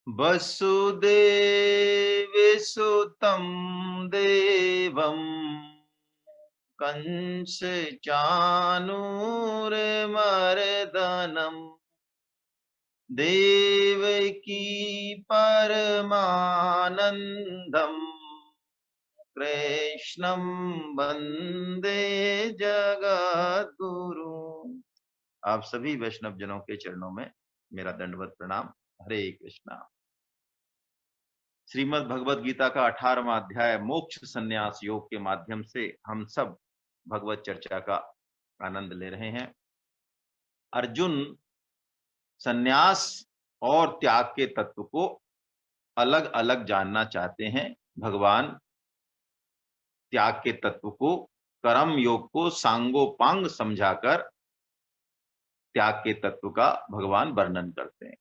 वसुदेवसुतं देवं कंसचाणूरमर्दनम् देवकी परमानन्दम् कृष्णं वन्दे जगद्गुरु। आप सभी वैष्णव जनों के चरणों में मेरा दंडवत प्रणाम। हरे कृष्णा। श्रीमद् भगवद गीता का 18वां अध्याय मोक्ष संन्यास योग के माध्यम से हम सब भगवत चर्चा का आनंद ले रहे हैं। अर्जुन संन्यास और त्याग के तत्व को अलग अलग जानना चाहते हैं। भगवान त्याग के तत्व को, कर्म योग को सांगोपांग समझाकर त्याग के तत्व का भगवान वर्णन करते हैं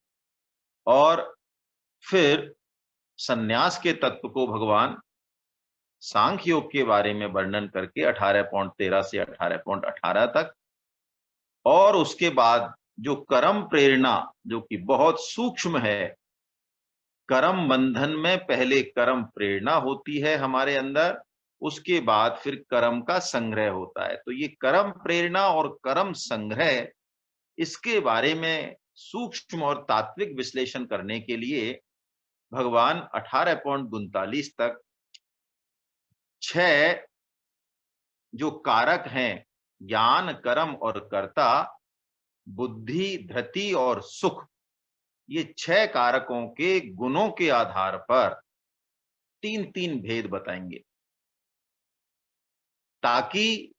और फिर संन्यास के तत्व को भगवान सांख्य योग के बारे में वर्णन करके 18.13 से 18.18 तक, और उसके बाद जो कर्म प्रेरणा जो कि बहुत सूक्ष्म है, कर्म बंधन में पहले कर्म प्रेरणा होती है हमारे अंदर, उसके बाद फिर कर्म का संग्रह होता है। तो ये कर्म प्रेरणा और कर्म संग्रह, इसके बारे में सूक्ष्म और तात्विक विश्लेषण करने के लिए भगवान 18.39 तक 6 जो कारक हैं, ज्ञान, कर्म और कर्ता, बुद्धि, धृति और सुख, ये 6 कारकों के गुणों के आधार पर 3-3 भेद बताएंगे, ताकि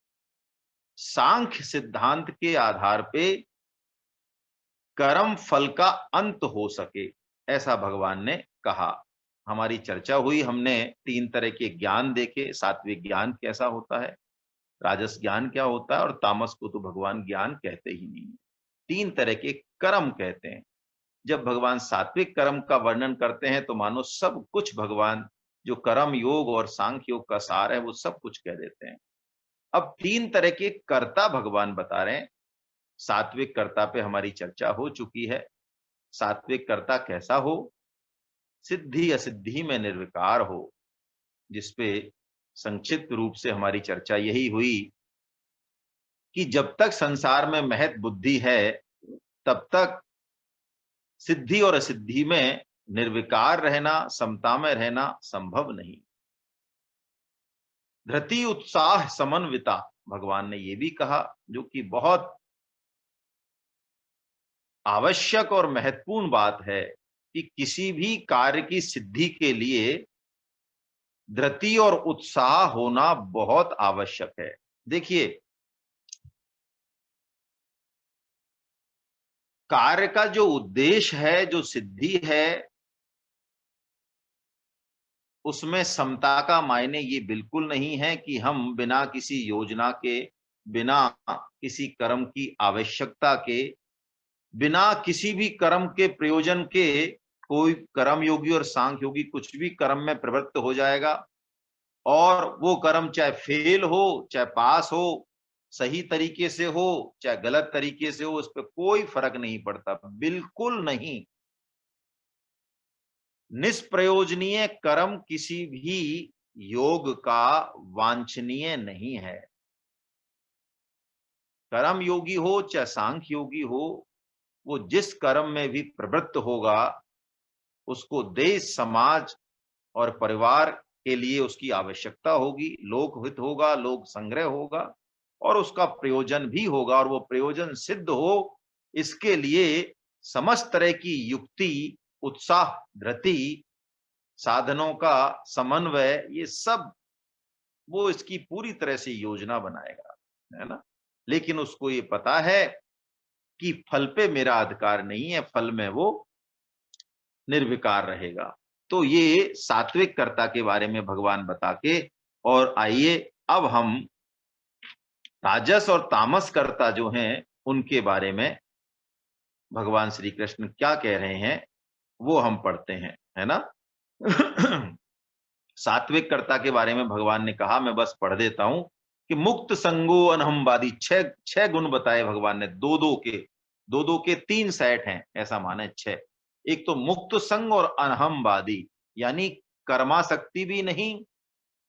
सांख्य सिद्धांत के आधार पे कर्म फल का अंत हो सके, ऐसा भगवान ने कहा। हमारी चर्चा हुई, हमने 3 तरह के ज्ञान देखे। सात्विक ज्ञान कैसा होता है, राजस ज्ञान क्या होता है, और तामस को तो भगवान ज्ञान कहते ही नहीं है। 3 तरह के कर्म कहते हैं। जब भगवान सात्विक कर्म का वर्णन करते हैं तो मानो सब कुछ भगवान जो कर्म योग और सांख्य योग का सार है वो सब कुछ कह देते हैं। अब 3 तरह के कर्ता भगवान बता रहे हैं। सात्विक कर्ता पे हमारी चर्चा हो चुकी है। सात्विक कर्ता कैसा हो? सिद्धि असिद्धि में निर्विकार हो, जिसपे संक्षिप्त रूप से हमारी चर्चा यही हुई कि जब तक संसार में महत बुद्धि है तब तक सिद्धि और असिद्धि में निर्विकार रहना, समता में रहना संभव नहीं। धृति उत्साह समन्विता, भगवान ने यह भी कहा, जो कि बहुत आवश्यक और महत्वपूर्ण बात है कि किसी भी कार्य की सिद्धि के लिए धृति और उत्साह होना बहुत आवश्यक है। देखिए, कार्य का जो उद्देश्य है, जो सिद्धि है, उसमें समता का मायने ये बिल्कुल नहीं है कि हम बिना किसी योजना के, बिना किसी कर्म की आवश्यकता के, बिना किसी भी कर्म के प्रयोजन के, कोई कर्म योगी और सांख्य योगी कुछ भी कर्म में प्रवृत्त हो जाएगा और वो कर्म चाहे फेल हो, चाहे पास हो, सही तरीके से हो, चाहे गलत तरीके से हो, उस पर कोई फर्क नहीं पड़ता, बिल्कुल नहीं। निष्प्रयोजनीय कर्म किसी भी योग का वांछनीय नहीं है। कर्म योगी हो चाहे सांख्य योगी हो, वो जिस कर्म में भी प्रवृत्त होगा उसको देश, समाज और परिवार के लिए उसकी आवश्यकता होगी, लोक हित होगा, लोक संग्रह होगा और उसका प्रयोजन भी होगा, और वो प्रयोजन सिद्ध हो इसके लिए समस्त तरह की युक्ति, उत्साह, धृति, साधनों का समन्वय, ये सब वो इसकी पूरी तरह से योजना बनाएगा, है ना। लेकिन उसको ये पता है कि फल पे मेरा अधिकार नहीं है, फल में वो निर्विकार रहेगा। तो ये सात्विक कर्ता के बारे में भगवान बता के, और आइए अब हम राजस और तामस कर्ता जो हैं उनके बारे में भगवान श्री कृष्ण क्या कह रहे हैं वो हम पढ़ते हैं, है ना। सात्विक कर्ता के बारे में भगवान ने कहा, मैं बस पढ़ देता हूं कि मुक्त संगो अनहमवादी, 6 गुण बताए भगवान ने, दो दो के 3 सेट हैं, ऐसा माने 6। एक तो मुक्त संग और अहमवादी, यानी कर्मासक्ति भी नहीं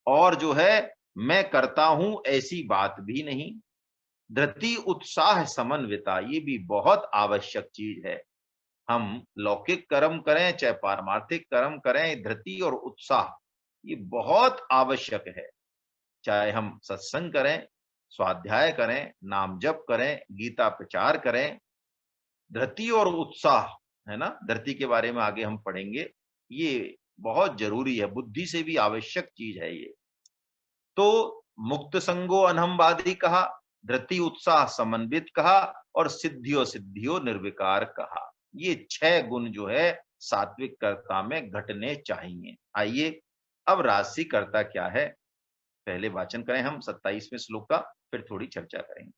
और जो है मैं करता हूं ऐसी बात भी नहीं। धृति उत्साह समन्विता, ये भी बहुत आवश्यक चीज है। हम लौकिक कर्म करें चाहे पारमार्थिक कर्म करें, धृति और उत्साह ये बहुत आवश्यक है। चाहे हम सत्संग करें, स्वाध्याय करें, नाम जप करें, गीता प्रचार करें, धृति और उत्साह, है ना, धृति के बारे में आगे हम पढ़ेंगे, ये बहुत जरूरी है, बुद्धि से भी आवश्यक चीज है ये। तो मुक्त संगो अनहमवादी कहा, धृति उत्साह समन्वित कहा और सिद्धियों सिद्धियों निर्विकार कहा। ये 6 गुण जो है सात्विक कर्ता में घटने चाहिए। आइए अब राजसी कर्ता क्या है, पहले वाचन करें हम 27वें श्लोक का, फिर थोड़ी चर्चा करेंगे।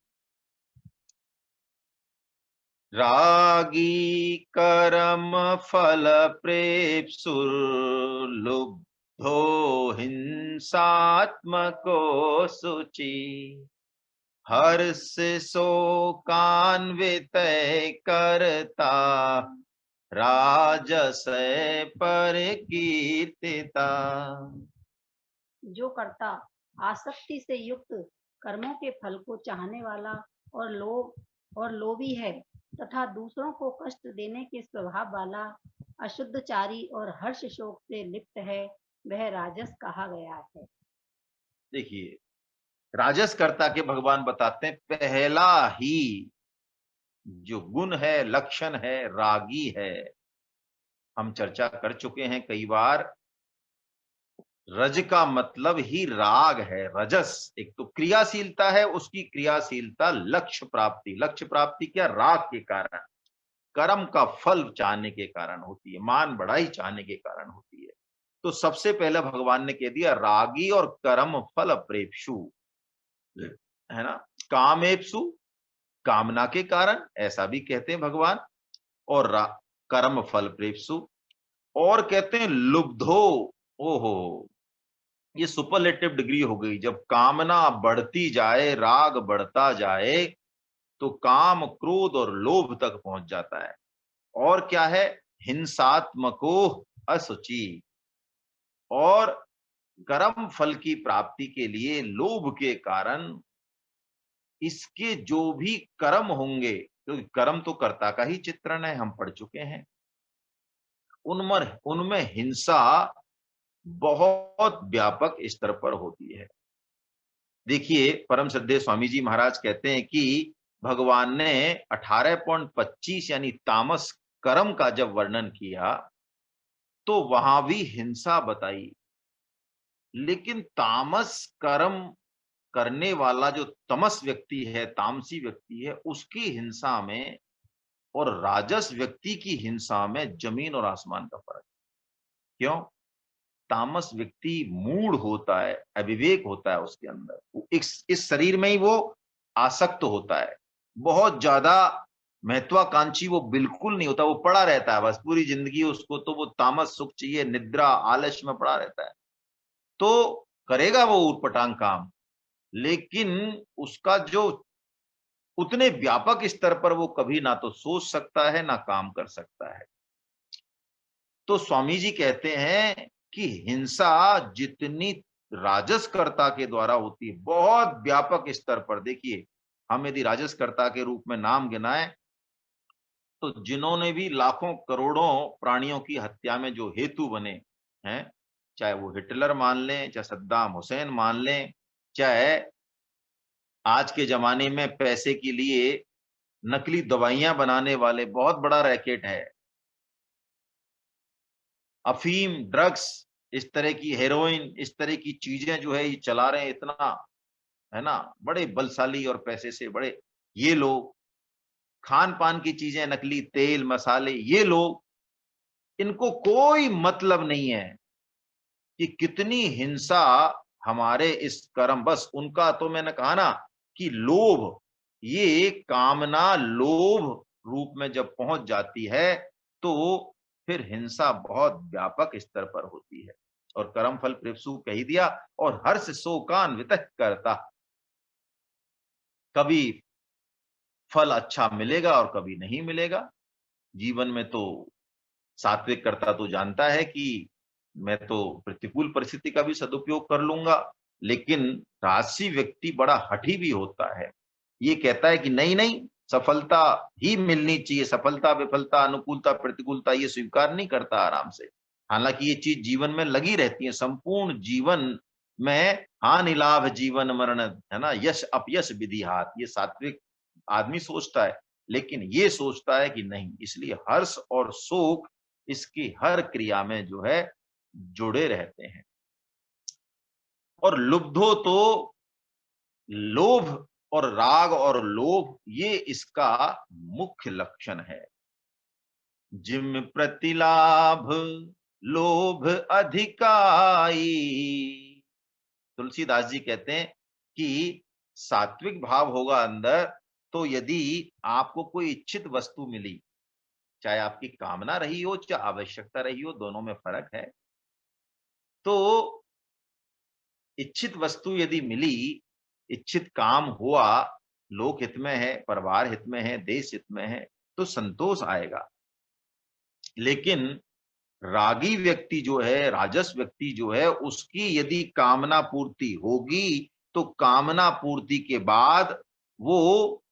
रागी कर्म फल प्रेप्सुर लुब्धो हिंसात्मको शुचि हर्ष शोकान्वित करता राजस परकीर्तिता। जो कर्ता आसक्ति से युक्त कर्मों के फल को चाहने वाला और लोभी है तथा दूसरों को कष्ट देने के स्वभाव वाला, अशुद्धचारी और हर्ष शोक से लिप्त है, वह राजस कहा गया है। देखिए राजस कर्ता के भगवान बताते हैं पहला ही जो गुण है, लक्षण है, रागी है। हम चर्चा कर चुके हैं कई बार, रज का मतलब ही राग है। रजस एक तो क्रियाशीलता है, उसकी क्रियाशीलता लक्ष्य प्राप्ति, लक्ष्य प्राप्ति क्या, राग के कारण, कर्म का फल चाहने के कारण होती है, मान बढ़ाई चाहने के कारण होती है। तो सबसे पहले भगवान ने कह दिया रागी और कर्म फल प्रेप्सु, है ना, कामेप्सु कामना के कारण, ऐसा भी कहते हैं भगवान, और कर्म फल प्रेप्सु, और कहते हैं लुब्धो। ओहो, ये सुपरलेटिव डिग्री हो गई, जब कामना बढ़ती जाए, राग बढ़ता जाए तो काम क्रोध और लोभ तक पहुंच जाता है। और क्या है, हिंसात्मको असुचि, और कर्म फल की प्राप्ति के लिए लोभ के कारण इसके जो भी कर्म होंगे, क्योंकि कर्म तो कर्ता का ही चित्रण है, हम पढ़ चुके हैं, उनमें उनमें हिंसा बहुत व्यापक स्तर पर होती है। देखिए परम श्रद्धेय स्वामी जी महाराज कहते हैं कि भगवान ने 18.25 यानी तामस कर्म का जब वर्णन किया तो वहां भी हिंसा बताई, लेकिन तामस कर्म करने वाला जो तमस व्यक्ति है, तामसी व्यक्ति है, उसकी हिंसा में और राजस व्यक्ति की हिंसा में जमीन और आसमान का फर्क। क्यों? तामस व्यक्ति मूढ़ होता है, अविवेक होता है उसके अंदर, इस शरीर में ही वो आसक्त होता है, बहुत ज्यादा महत्वाकांक्षी वो बिल्कुल नहीं होता, वो पड़ा रहता है बस पूरी जिंदगी, उसको तो वो तामस सुख चाहिए, निद्रा आलस्य में पड़ा रहता है। तो करेगा वो ऊटपटांग काम, लेकिन उसका जो उतने व्यापक स्तर पर वो कभी ना तो सोच सकता है ना काम कर सकता है। तो स्वामी जी कहते हैं कि हिंसा जितनी राजसकर्ता के द्वारा होती है, बहुत व्यापक स्तर पर, देखिए हम यदि राजसकर्ता के रूप में नाम गिनाएं तो जिन्होंने भी लाखों करोड़ों प्राणियों की हत्या में जो हेतु बने हैं, चाहे वो हिटलर मान लें, चाहे सद्दाम हुसैन मान लें, चाहे आज के जमाने में पैसे के लिए नकली दवाइयां बनाने वाले बहुत बड़ा रैकेट है, अफीम, ड्रग्स, इस तरह की हेरोइन, इस तरह की चीजें जो है ये चला रहे हैं इतना, है ना, बड़े बलशाली और पैसे से बड़े ये लोग, खान पान की चीजें, नकली तेल मसाले, ये लोग, इनको कोई मतलब नहीं है कि कितनी हिंसा हमारे इस कर्म, बस उनका तो मैंने कहा ना कि लोभ, ये कामना लोभ रूप में जब पहुंच जाती है तो फिर हिंसा बहुत व्यापक स्तर पर होती है। और कर्म फल प्रेप्सु कह ही दिया, और हर्ष शोकान्वित करता, कभी फल अच्छा मिलेगा और कभी नहीं मिलेगा। जीवन में तो सात्विक कर्ता तो जानता है कि मैं तो प्रतिकूल परिस्थिति का भी सदुपयोग कर लूंगा, लेकिन राजसी व्यक्ति बड़ा हठी भी होता है। ये कहता है कि नहीं नहीं, सफलता ही मिलनी चाहिए, सफलता विफलता अनुकूलता प्रतिकूलता ये स्वीकार नहीं करता आराम से। हालांकि ये चीज जीवन में लगी रहती है, संपूर्ण जीवन में हानि लाभ जीवन मरण, है ना, यश अपयश विधि हाथ, ये सात्विक आदमी सोचता है। लेकिन ये सोचता है कि नहीं, इसलिए हर्ष और शोक इसकी हर क्रिया में जो है जुड़े रहते हैं। और लुब्धो तो लोभ और राग और लोभ ये इसका मुख्य लक्षण है। जिम प्रतिलाभ लोभ अधिकाई। तुलसीदास जी कहते हैं कि सात्विक भाव होगा अंदर, तो यदि आपको कोई इच्छित वस्तु मिली, चाहे आपकी कामना रही हो चाहे आवश्यकता रही हो, दोनों में फर्क है, तो इच्छित वस्तु यदि मिली, इच्छित काम हुआ, लोक हित में है, परिवार हित में है, देश हित में है, तो संतोष आएगा। लेकिन रागी व्यक्ति जो है, राजस व्यक्ति जो है, उसकी यदि कामना पूर्ति होगी तो कामना पूर्ति के बाद वो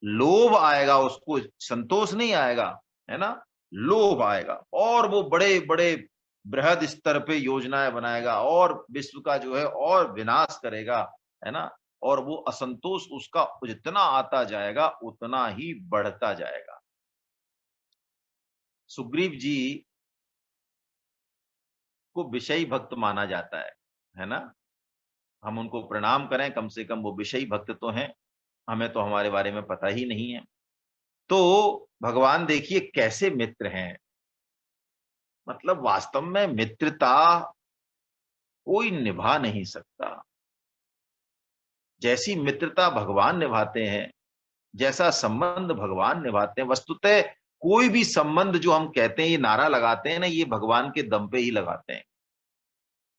लोभ आएगा, उसको संतोष नहीं आएगा, है ना, लोभ आएगा, और वो बड़े बड़े बृहद स्तर पे योजनाएं बनाएगा और विश्व का जो है और विनाश करेगा, है ना, और वो असंतोष उसका जितना आता जाएगा उतना ही बढ़ता जाएगा। सुग्रीव जी को विषयी भक्त माना जाता है ना, हम उनको प्रणाम करें, कम से कम वो विषयी भक्त तो हैं, हमें तो हमारे बारे में पता ही नहीं है। तो भगवान देखिए कैसे मित्र हैं, मतलब वास्तव में मित्रता कोई निभा नहीं सकता। जैसी मित्रता भगवान निभाते हैं, जैसा संबंध भगवान निभाते हैं, वस्तुतः कोई भी संबंध जो हम कहते हैं, ये नारा लगाते हैं ना, ये भगवान के दम पे ही लगाते हैं।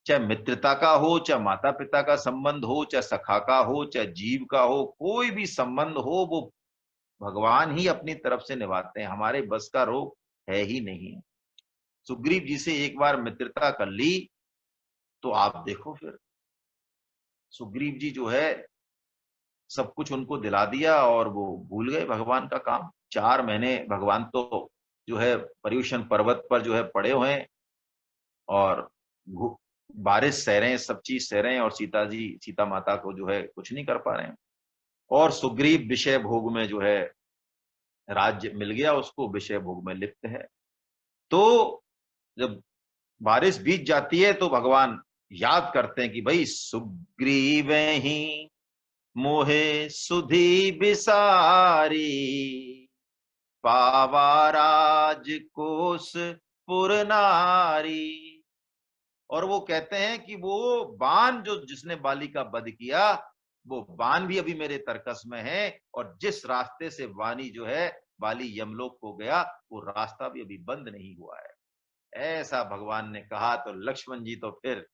चाहे मित्रता का हो, चाहे माता पिता का संबंध हो, चाहे सखा का हो, चाहे जीव का हो, कोई भी संबंध हो, वो भगवान ही अपनी तरफ से निभाते हैं, हमारे बस का रोग है ही नहीं। सुग्रीव जी से एक बार मित्रता कर ली तो आप देखो फिर सुग्रीव जी जो है सब कुछ उनको दिला दिया और वो भूल गए भगवान का काम। 4 महीने भगवान तो जो है पर्युषण पर्वत पर जो है पड़े हुए हैं और बारिश सह रहे हैं, सब चीज सह रहे हैं, और सीता माता को जो है कुछ नहीं कर पा रहे हैं। और सुग्रीव विषय भोग में जो है, राज्य मिल गया उसको, विषय भोग में लिप्त है। तो जब बारिश बीत जाती है तो भगवान याद करते हैं कि भाई सुग्रीव ही मोहे सुधी बिसारी, पावा राज कोस पुर नारी। और वो कहते हैं कि वो बाण जो जिसने बाली का वध किया, वो बाण भी अभी मेरे तरकस में है, और जिस रास्ते से वाणी जो है बाली यमलोक को गया, वो रास्ता भी अभी बंद नहीं हुआ है। ऐसा भगवान ने कहा तो लक्ष्मण जी तो फिर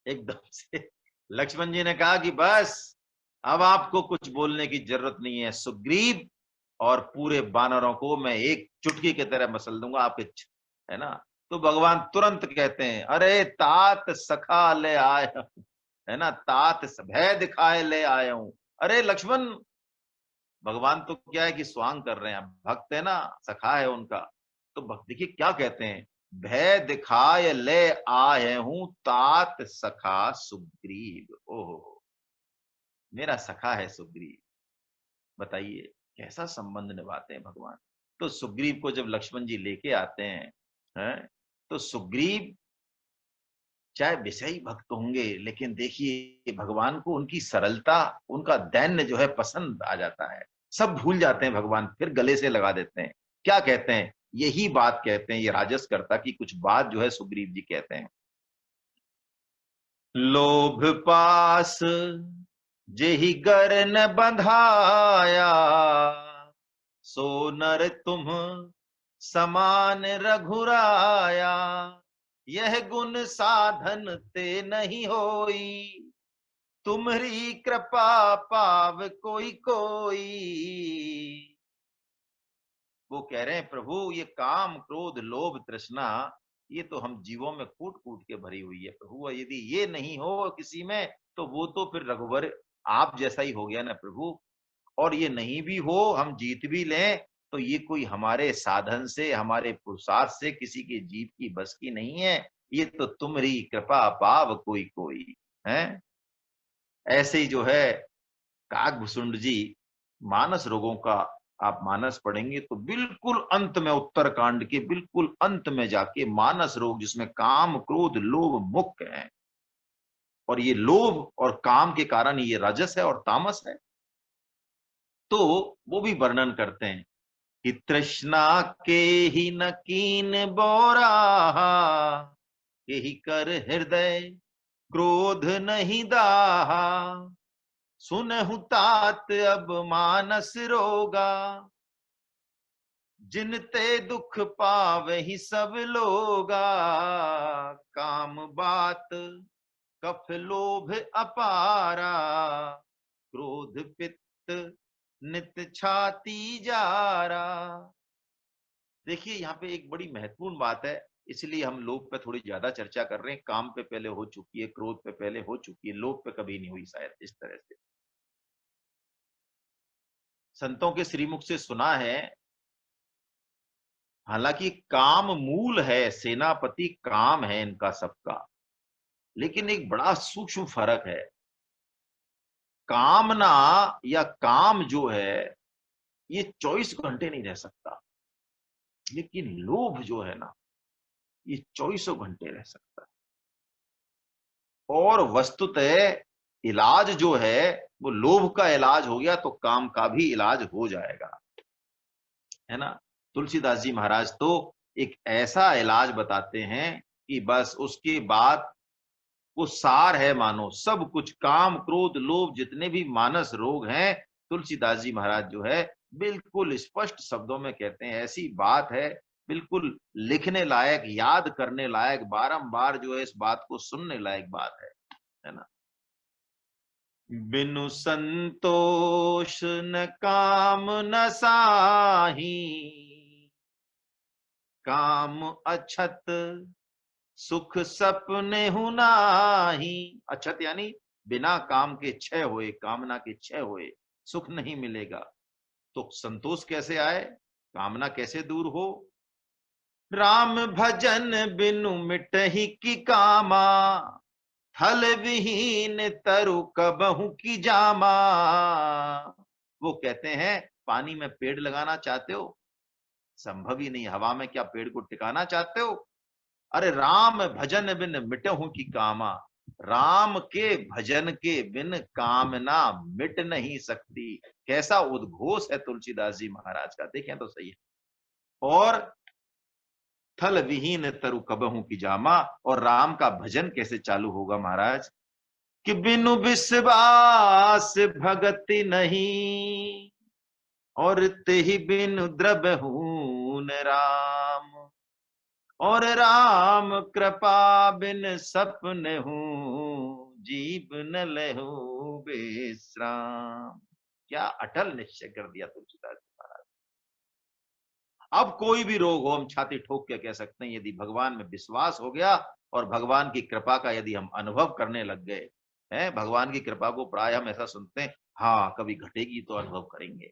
एकदम से लक्ष्मण जी ने कहा कि बस अब आपको कुछ बोलने की जरूरत नहीं है सुग्रीव, और पूरे बानरों को मैं एक चुटकी की तरह मसल दूंगा आपके, है ना। तो भगवान तुरंत कहते हैं, अरे तात सखा ले आए, है ना, तात भय दिखाए ले आया हूं। अरे लक्ष्मण, भगवान तो क्या है कि स्वांग कर रहे हैं, भक्त है ना, सखा है उनका। तो भक्त देखिए क्या कहते हैं, भय दिखाए ले आए हूं तात सखा सुग्रीव। ओहो, मेरा सखा है सुग्रीव। बताइए कैसा संबंध निभाते हैं भगवान। तो सुग्रीव को जब लक्ष्मण जी लेके आते हैं, तो सुग्रीव चाहे विषयी भक्त होंगे, लेकिन देखिए भगवान को उनकी सरलता, उनका दैन्य जो है पसंद आ जाता है। सब भूल जाते हैं भगवान, फिर गले से लगा देते हैं। क्या कहते हैं, यही बात कहते हैं, ये राजसकर्ता की कुछ बात जो है सुग्रीव जी कहते हैं। लोभ पास जेहि गर न बंधाया, सो नर तुम समान रघुराया, यह गुण साधन ते नहीं होई, तुम्हारी कृपा पाव कोई कोई। वो कह रहे हैं प्रभु ये काम क्रोध लोभ तृष्णा ये तो हम जीवों में कूट कूट के भरी हुई है प्रभु, यदि ये नहीं हो किसी में तो वो तो फिर रघुवर आप जैसा ही हो गया ना प्रभु। और ये नहीं भी हो, हम जीत भी लें तो ये कोई हमारे साधन से हमारे पुरुषार्थ से किसी के जीव की बस की नहीं है, ये तो तुम्हारी कृपा पाव कोई कोई है। ऐसे ही जो है काकभूषुंड जी मानस रोगों का आप मानस पढ़ेंगे तो बिल्कुल अंत में, उत्तरकांड के बिल्कुल अंत में जाके मानस रोग जिसमें काम क्रोध लोभ मुख्य है, और ये लोभ और काम के कारण ये रजस है और तामस है, तो वो भी वर्णन करते हैं कि तृष्णा के ही न कीन बोरा यही कर हृदय क्रोध नहीं दाहा, सुनहु तात अब मानस रोगा, जिनते दुख पावे ही सब लोगा, काम बात कफ लोभ अपारा, क्रोध पित्त नित छाती जारा। देखिए यहाँ पे एक बड़ी महत्वपूर्ण बात है, इसलिए हम लोभ पे थोड़ी ज्यादा चर्चा कर रहे हैं। काम पे पहले हो चुकी है, क्रोध पे पहले हो चुकी है, लोभ पे कभी नहीं हुई शायद इस तरह से। संतों के श्रीमुख से सुना है, हालांकि काम मूल है, सेनापति काम है इनका सबका, लेकिन एक बड़ा सूक्ष्म फर्क है। कामना या काम जो है ये 24 घंटे नहीं रह सकता, लेकिन लोभ जो है ना ये 24 घंटे रह सकता है। और वस्तुतः इलाज जो है वो लोभ का इलाज हो गया तो काम का भी इलाज हो जाएगा, है ना। तुलसीदास जी महाराज तो एक ऐसा इलाज बताते हैं कि बस उसके बाद वो सार है, मानो सब कुछ काम क्रोध लोभ जितने भी मानस रोग हैं, तुलसीदास जी महाराज जो है बिल्कुल स्पष्ट शब्दों में कहते हैं, ऐसी बात है बिल्कुल लिखने लायक, याद करने लायक, बारंबार जो है इस बात को सुनने लायक बात है ना। बिनु संतोष न काम न साही, काम अछत सुख सपने हु नाही। अछत यानी बिना काम के क्षय हुए, कामना के क्षय हुए सुख नहीं मिलेगा। तो संतोष कैसे आए, कामना कैसे दूर हो। राम भजन बिनु मिटहि की कामा, थल विहीन तरु कबहु की जामा। वो कहते हैं पानी में पेड़ लगाना चाहते हो, संभव ही नहीं, हवा में क्या पेड़ को टिकाना चाहते हो। अरे राम भजन बिन मिटहु की कामा, राम के भजन के बिन कामना मिट नहीं सकती। कैसा उद्घोष है तुलसीदास जी महाराज का, देखें तो सही है। और थल विहीन तरु कबहू की जामा, और राम का भजन कैसे चालू होगा महाराज कि बिनु विश्वास भगति नहीं, और तेहि बिनु द्रबहून राम, और राम कृपा बिन सपन हूँ, जीव न लहू बेश्राम। क्या अटल निश्चय कर दिया तुलसीदास जी महाराज। अब कोई भी रोग हो हम छाती ठोक के कह सकते हैं, यदि भगवान में विश्वास हो गया और भगवान की कृपा का यदि हम अनुभव करने लग गए हैं। भगवान की कृपा को प्राय हम ऐसा सुनते हैं, हाँ कभी घटेगी तो अनुभव करेंगे,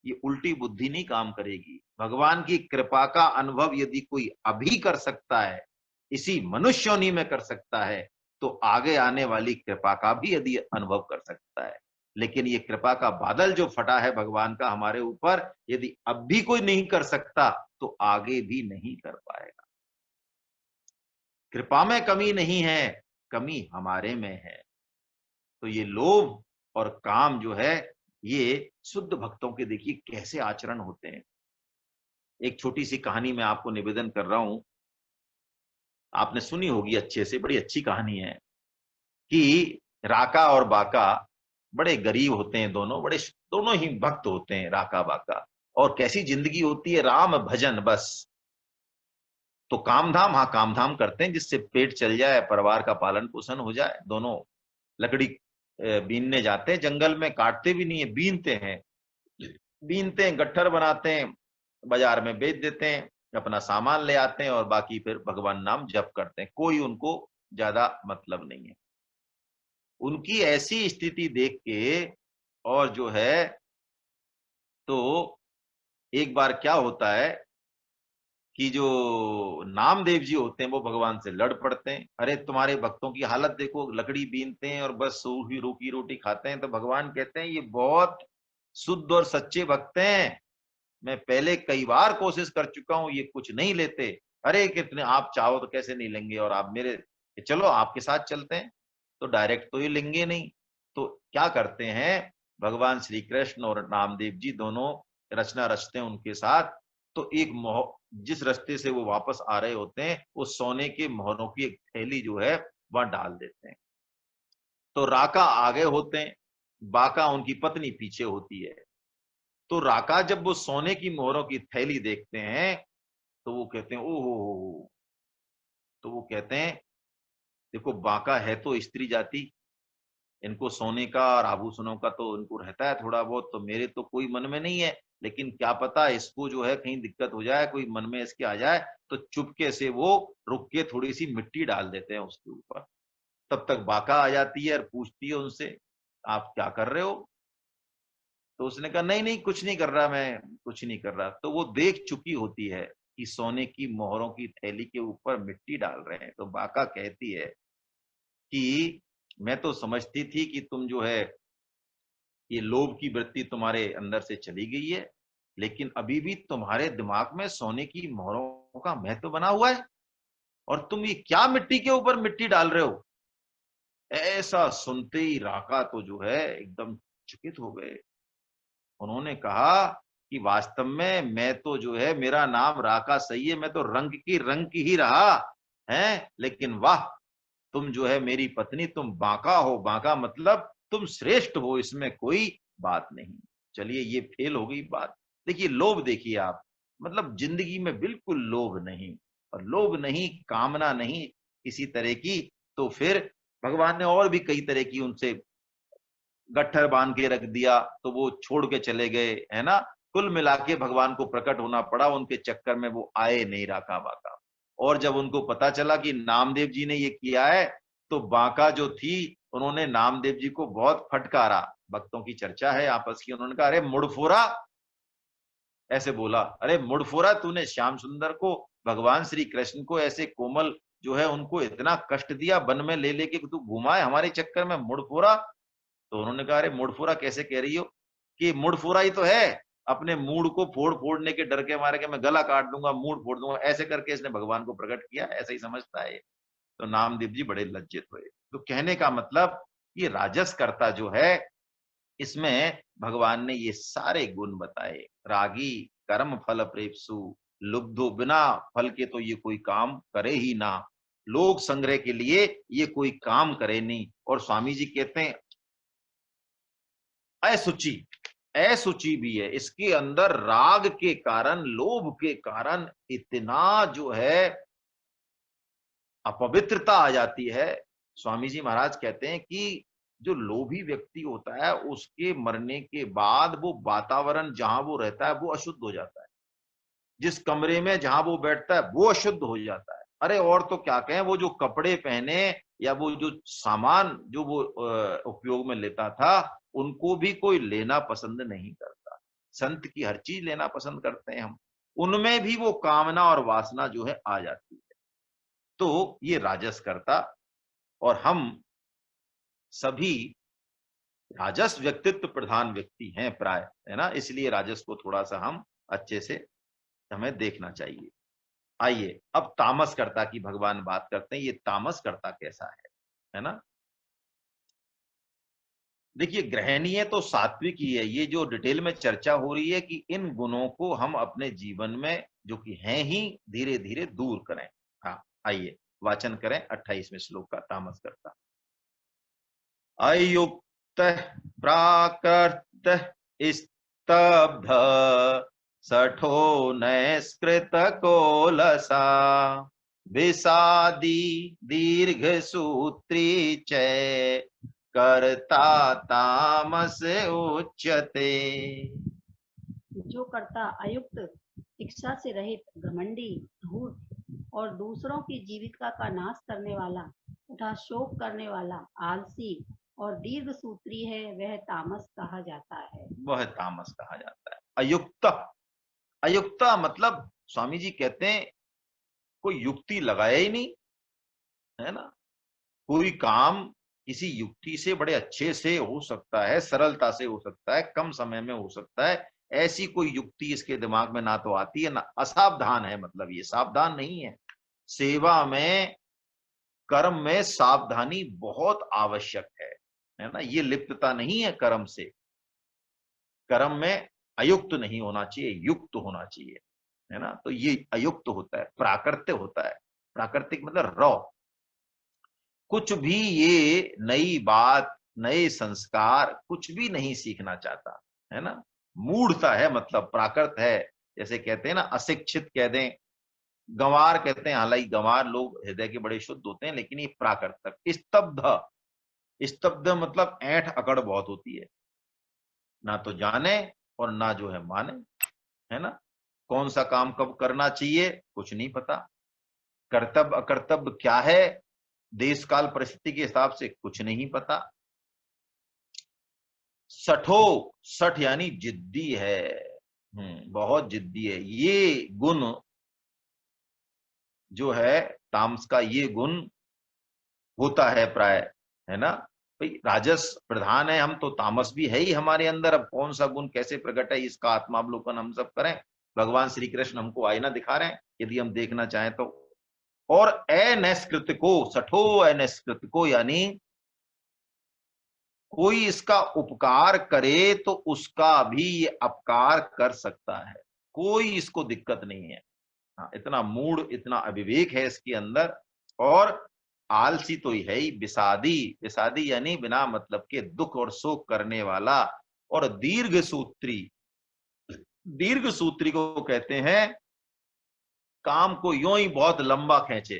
ये उल्टी बुद्धि नहीं काम करेगी। भगवान की कृपा का अनुभव यदि कोई अभी कर सकता है, इसी मनुष्य योनि में कर सकता है, तो आगे आने वाली कृपा का भी यदि अनुभव कर सकता है। लेकिन ये कृपा का बादल जो फटा है भगवान का हमारे ऊपर, यदि अब भी कोई नहीं कर सकता तो आगे भी नहीं कर पाएगा। कृपा में कमी नहीं है, कमी हमारे में है। तो ये लोभ और काम जो है ये शुद्ध भक्तों के देखिए कैसे आचरण होते हैं। एक छोटी सी कहानी मैं आपको निवेदन कर रहा हूं, आपने सुनी होगी अच्छे से, बड़ी अच्छी कहानी है कि राका और बाका बड़े गरीब होते हैं, दोनों ही भक्त होते हैं राका बाका, और कैसी जिंदगी होती है, राम भजन बस। तो कामधाम, हाँ कामधाम करते हैं जिससे पेट चल जाए, परिवार का पालन पोषण हो जाए। दोनों लकड़ी बीनने जाते हैं जंगल में, काटते भी नहीं है, बीनते हैं, बीनते हैं, गट्ठर बनाते हैं, बाजार में बेच देते हैं, अपना सामान ले आते हैं और बाकी फिर भगवान नाम जप करते हैं, कोई उनको ज्यादा मतलब नहीं है। उनकी ऐसी स्थिति देख के और जो है, तो एक बार क्या होता है कि जो नामदेव जी होते हैं वो भगवान से लड़ पड़ते हैं। अरे तुम्हारे भक्तों की हालत देखो, लकड़ी बीनते हैं और बस सूखी रूखी रोटी खाते हैं। तो भगवान कहते हैं ये बहुत शुद्ध और सच्चे भक्त हैं, मैं पहले कई बार कोशिश कर चुका हूं, ये कुछ नहीं लेते। अरे कितने आप चाहो तो कैसे नहीं लेंगे, और आप मेरे, चलो आपके साथ चलते हैं। तो डायरेक्ट तो ये लेंगे नहीं। तो क्या करते हैं, भगवान श्री कृष्ण और नामदेव जी दोनों रचना रचते हैं उनके साथ। तो एक जिस रास्ते से वो वापस आ रहे होते हैं, उस सोने के मोहरों की एक थैली जो है वहां डाल देते हैं। तो राका आगे होते हैं, बाका उनकी पत्नी पीछे होती है। तो राका जब वो सोने की मोहरों की थैली देखते हैं तो वो कहते हैं ओहो। तो वो कहते हैं देखो बाका है तो स्त्री जाति, इनको सोने का और आभूषणों का तो इनको रहता है थोड़ा बहुत, तो मेरे तो कोई मन में नहीं है। लेकिन क्या पता इसको जो है कहीं दिक्कत हो जाए, कोई मन में इसके आ जाए, तो चुपके से वो रुक के थोड़ी सी मिट्टी डाल देते हैं उसके ऊपर। तब तक बाका आ जाती है और पूछती है उनसे आप क्या कर रहे हो। तो उसने कहा नहीं नहीं कुछ नहीं कर रहा, मैं कुछ नहीं कर रहा। तो वो देख चुकी होती है कि सोने की मोहरों की थैली के ऊपर मिट्टी डाल रहे हैं। तो बाका कहती है कि मैं तो समझती थी कि तुम जो है ये लोभ की वृत्ति तुम्हारे अंदर से चली गई है, लेकिन अभी भी तुम्हारे दिमाग में सोने की मोहरों का महत्व बना हुआ है, और तुम ये क्या मिट्टी के ऊपर मिट्टी डाल रहे हो। ऐसा सुनते ही राका तो जो है एकदम चकित हो गए। उन्होंने कहा कि वास्तव में मैं तो जो है मेरा नाम राका सही है, मैं तो रंग की ही रहा है, लेकिन वाह तुम जो है मेरी पत्नी तुम बांका हो, बांका मतलब तुम श्रेष्ठ हो, इसमें कोई बात नहीं। चलिए ये फेल हो गई बात। देखिए लोभ देखिए आप, मतलब जिंदगी में बिल्कुल लोभ नहीं, और लोभ नहीं, कामना नहीं किसी तरह की। तो फिर भगवान ने और भी कई तरह की उनसे गट्ठर बांध के रख दिया, तो वो छोड़ के चले गए, है ना। कुल मिला के भगवान को प्रकट होना पड़ा, उनके चक्कर में वो आए नहीं राका बाका। और जब उनको पता चला कि नामदेव जी ने ये किया है, तो बांका जो थी उन्होंने नामदेव जी को बहुत फटकारा। भक्तों की चर्चा है आपस की, उन्होंने कहा अरे मुड़फोरा, ऐसे बोला, अरे मुड़फोरा तूने श्याम सुंदर को, भगवान श्री कृष्ण को ऐसे कोमल जो है उनको इतना कष्ट दिया, वन में ले लेके तू घुमाए हमारे चक्कर में, मुड़फोरा। तो उन्होंने कहा अरे मुड़फुरा कैसे कह रही हो, कि मुड़फुरा ही तो है, अपने मूड को फोड़ फोड़ने के डर के मारे के मैं गला काट दूंगा, मूड फोड़ दूंगा, ऐसे करके इसने भगवान को प्रकट किया, ऐसा ही समझता है। तो नामदेव जी बड़े लज्जित हुए। तो कहने का मतलब ये राजस कर्ता जो है, इसमें भगवान ने ये सारे गुण बताए। रागी कर्म फल प्रेपसु, लुब्धो बिना फल के तो ये कोई काम करे ही ना, लोक संग्रह के लिए ये कोई काम करे नहीं। और स्वामी जी कहते हैं असुचि, असुचि भी है इसके अंदर, राग के कारण लोभ के कारण इतना जो है अपवित्रता आ जाती है। स्वामी जी महाराज कहते हैं कि जो लोभी व्यक्ति होता है उसके मरने के बाद वो वातावरण जहां वो रहता है वो अशुद्ध हो जाता है, जिस कमरे में जहां वो बैठता है वो अशुद्ध हो जाता है। अरे और तो क्या कहें, वो जो कपड़े पहने या वो जो सामान जो वो उपयोग में लेता था, उनको भी कोई लेना पसंद नहीं करता। संत की हर चीज लेना पसंद करते हैं हम, उनमें भी वो कामना और वासना जो है आ जाती है। तो ये राजस करता, और हम सभी राजस व्यक्तित्व प्रधान व्यक्ति हैं प्राय, है ना, इसलिए राजस को थोड़ा सा हम अच्छे से हमें देखना चाहिए। आइए अब तामसकर्ता की भगवान बात करते हैं, ये तामसकर्ता कैसा है ना। देखिए ग्रहणीय तो सात्विक ही है, ये जो डिटेल में चर्चा हो रही है कि इन गुणों को हम अपने जीवन में जो कि हैं ही धीरे धीरे दूर करें। हाँ आइए वाचन करें 28वें श्लोक का। तामसकर्ता अयुक्त प्राकृत स्तब्ध सठो नैष्कृत कोलसा विषादी दीर्घ सूत्री च कर्ता तामस उच्यते। जो कर्ता अयुक्त इच्छा से रहित, घमंडी, धूर्त और दूसरों की जीविका का नाश करने वाला तथा शोक करने वाला, आलसी और दीर्घ सूत्री है, वह तामस कहा जाता है। वह तामस कहा जाता है। अयुक्त, अयुक्ता मतलब स्वामी जी कहते हैं कोई युक्ति लगाया ही नहीं, है ना। कोई काम किसी युक्ति से बड़े अच्छे से हो सकता है, सरलता से हो सकता है, कम समय में हो सकता है, ऐसी कोई युक्ति इसके दिमाग में ना तो आती है, ना असावधान है, मतलब ये सावधान नहीं है। सेवा में, कर्म में सावधानी बहुत आवश्यक है ना। ये लिप्तता नहीं है कर्म से, कर्म में अयुक्त नहीं होना चाहिए, युक्त होना चाहिए, है ना। तो ये अयुक्त होता है, प्राकृतिक होता है। प्राकृतिक मतलब रॉ, कुछ भी ये नई बात, नए संस्कार कुछ भी नहीं सीखना चाहता, है ना। मूढ़ता है, मतलब प्राकृत है। जैसे कहते हैं ना, अशिक्षित कह दें, गंवार कहते हैं, हालांकि गंवार लोग हृदय के बड़े शुद्ध होते हैं, लेकिन ये प्राकृतिक। स्तब्ध, स्तब्ध मतलब ऐंठ अकड़ बहुत होती है, ना तो जाने और ना जो है माने, है ना। कौन सा काम कब करना चाहिए कुछ नहीं पता, कर्तव्य अकर्तव्य क्या है देश काल परिस्थिति के हिसाब से कुछ नहीं पता। सठो, सठ यानी जिद्दी है, बहुत जिद्दी है। ये गुण जो है तामस का, ये गुण होता है प्राय, है ना। भाई राजस प्रधान है हम, तो तामस भी है ही हमारे अंदर। अब कौन सा गुण कैसे प्रकट है इसका आत्मावलोकन हम सब करें। भगवान श्री कृष्ण हमको आईना दिखा रहे हैं, यदि हम देखना चाहें तो। और अनैष्कृत को, सठो अनैष्कृत को यानी कोई इसका उपकार करे तो उसका भी ये अपकार कर सकता है, कोई इसको दिक्कत नहीं है। हाँ, इतना मूड, इतना अविवेक है इसके अंदर। और आलसी तो है ही, विषादी, विषादी यानी बिना मतलब के दुख और शोक करने वाला। और दीर्घ सूत्री, दीर्घ सूत्री को कहते हैं काम को यूं ही बहुत लंबा खींचे,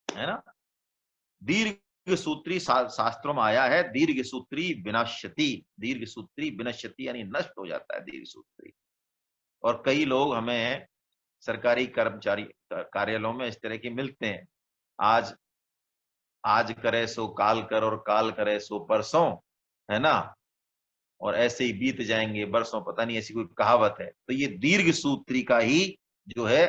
है ना। दीर्घ सूत्री शास्त्रों में आया है, दीर्घ सूत्री विनश्यति, दीर्घ सूत्री विनश्यति यानी नष्ट हो जाता है दीर्घ सूत्री। और कई लोग हमें सरकारी कर्मचारी कार्यालयों में इस तरह के मिलते हैं, आज आज करे सो काल कर, और काल करे सो परसों, है ना। और ऐसे ही बीत जाएंगे बरसों, पता नहीं, ऐसी कोई कहावत है। तो ये दीर्घ सूत्री का ही जो है